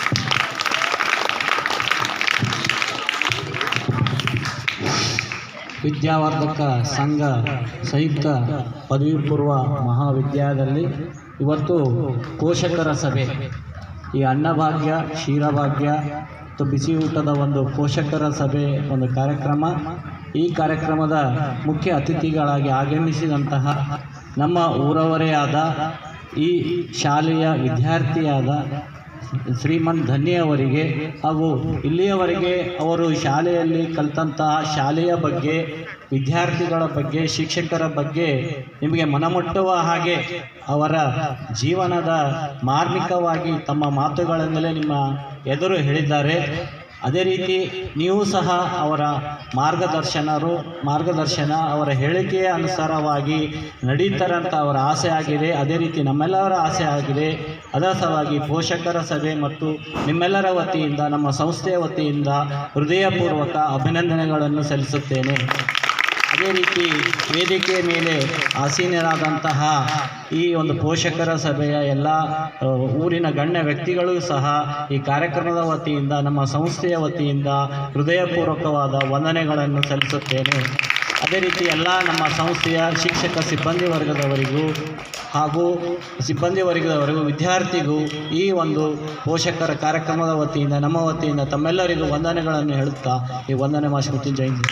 ವಿದ್ಯಾವರ್ಧಕ ಸಂಘ ಸಂಯುಕ್ತ ಪದವಿ ಪೂರ್ವ ಮಹಾವಿದ್ಯಾಲಯದಲ್ಲಿ ಇವತ್ತು ಪೋಷಕರ ಸಭೆ, ಈ ಅನ್ನಭಾಗ್ಯ, ಕ್ಷೀರಭಾಗ್ಯ ಮತ್ತು ಬಿಸಿ ಊಟದ ಒಂದು ಪೋಷಕರ ಸಭೆ ಒಂದು ಕಾರ್ಯಕ್ರಮ. ಈ ಕಾರ್ಯಕ್ರಮದ ಮುಖ್ಯ ಅತಿಥಿಗಳಾಗಿ ಆಗಮಿಸಿದಂತಹ ನಮ್ಮ ಊರವರೇ ಆದ ಈ ಶಾಲೆಯ ವಿದ್ಯಾರ್ಥಿಯಾದ ಶ್ರೀಮನ್ ಧನ್ಯ ಅವರಿಗೆ, ಹಾಗೂ ಇಲ್ಲಿಯವರೆಗೆ ಅವರು ಶಾಲೆಯಲ್ಲಿ ಕಲಿತಂತಹ ಶಾಲೆಯ ಬಗ್ಗೆ, ವಿದ್ಯಾರ್ಥಿಗಳ ಬಗ್ಗೆ, ಶಿಕ್ಷಕರ ಬಗ್ಗೆ ನಿಮಗೆ ಮನಮುಟ್ಟುವ ಹಾಗೆ ಅವರ ಜೀವನದ ಮಾರ್ಮಿಕವಾಗಿ ತಮ್ಮ ಮಾತುಗಳಿಂದಲೇ ನಿಮ್ಮ ಎದುರು ಹೇಳಿದ್ದಾರೆ. ಅದೇ ರೀತಿ ನೀವು ಸಹ ಅವರ ಮಾರ್ಗದರ್ಶನ ಅವರ ಹೇಳಿಕೆಯ ಅನುಸಾರವಾಗಿ ನಡೀತಾರಂತ ಅವರ ಆಸೆ ಆಗಿದೆ. ಅದೇ ರೀತಿ ನಮ್ಮೆಲ್ಲರ ಆಸೆ ಆಗಿದೆ. ಅದರ ಸಲುವಾಗಿ ಪೋಷಕರ ಸಭೆ ಮತ್ತು ನಿಮ್ಮೆಲ್ಲರ ವತಿಯಿಂದ, ನಮ್ಮ ಸಂಸ್ಥೆಯ ವತಿಯಿಂದ ಹೃದಯಪೂರ್ವಕ ಅಭಿನಂದನೆಗಳನ್ನು ಸಲ್ಲಿಸುತ್ತೇನೆ. ಅದೇ ರೀತಿ ವೇದಿಕೆಯ ಮೇಲೆ ಆಸೀನರಾದಂತಹ ಈ ಒಂದು ಪೋಷಕರ ಸಭೆಯ ಎಲ್ಲ ಊರಿನ ಗಣ್ಯ ವ್ಯಕ್ತಿಗಳು ಸಹ ಈ ಕಾರ್ಯಕ್ರಮದ ವತಿಯಿಂದ, ನಮ್ಮ ಸಂಸ್ಥೆಯ ವತಿಯಿಂದ ಹೃದಯಪೂರ್ವಕವಾದ ವಂದನೆಗಳನ್ನು ಸಲ್ಲಿಸುತ್ತೇನೆ. ಅದೇ ರೀತಿ ಎಲ್ಲ ನಮ್ಮ ಸಂಸ್ಥೆಯ ಶಿಕ್ಷಕ ಸಿಬ್ಬಂದಿ ವರ್ಗದವರಿಗೂ ಹಾಗೂ ವಿದ್ಯಾರ್ಥಿಗೂ ಈ ಒಂದು ಪೋಷಕರ ಕಾರ್ಯಕ್ರಮದ ವತಿಯಿಂದ, ನಮ್ಮ ವತಿಯಿಂದ ತಮ್ಮೆಲ್ಲರಿಗೂ ವಂದನೆಗಳನ್ನು ಹೇಳುತ್ತಾ ಈ ವಂದನೆ ಮಾಡಿಸುತ್ತೀನಿ. ಜೈ ಹಿಂದ್.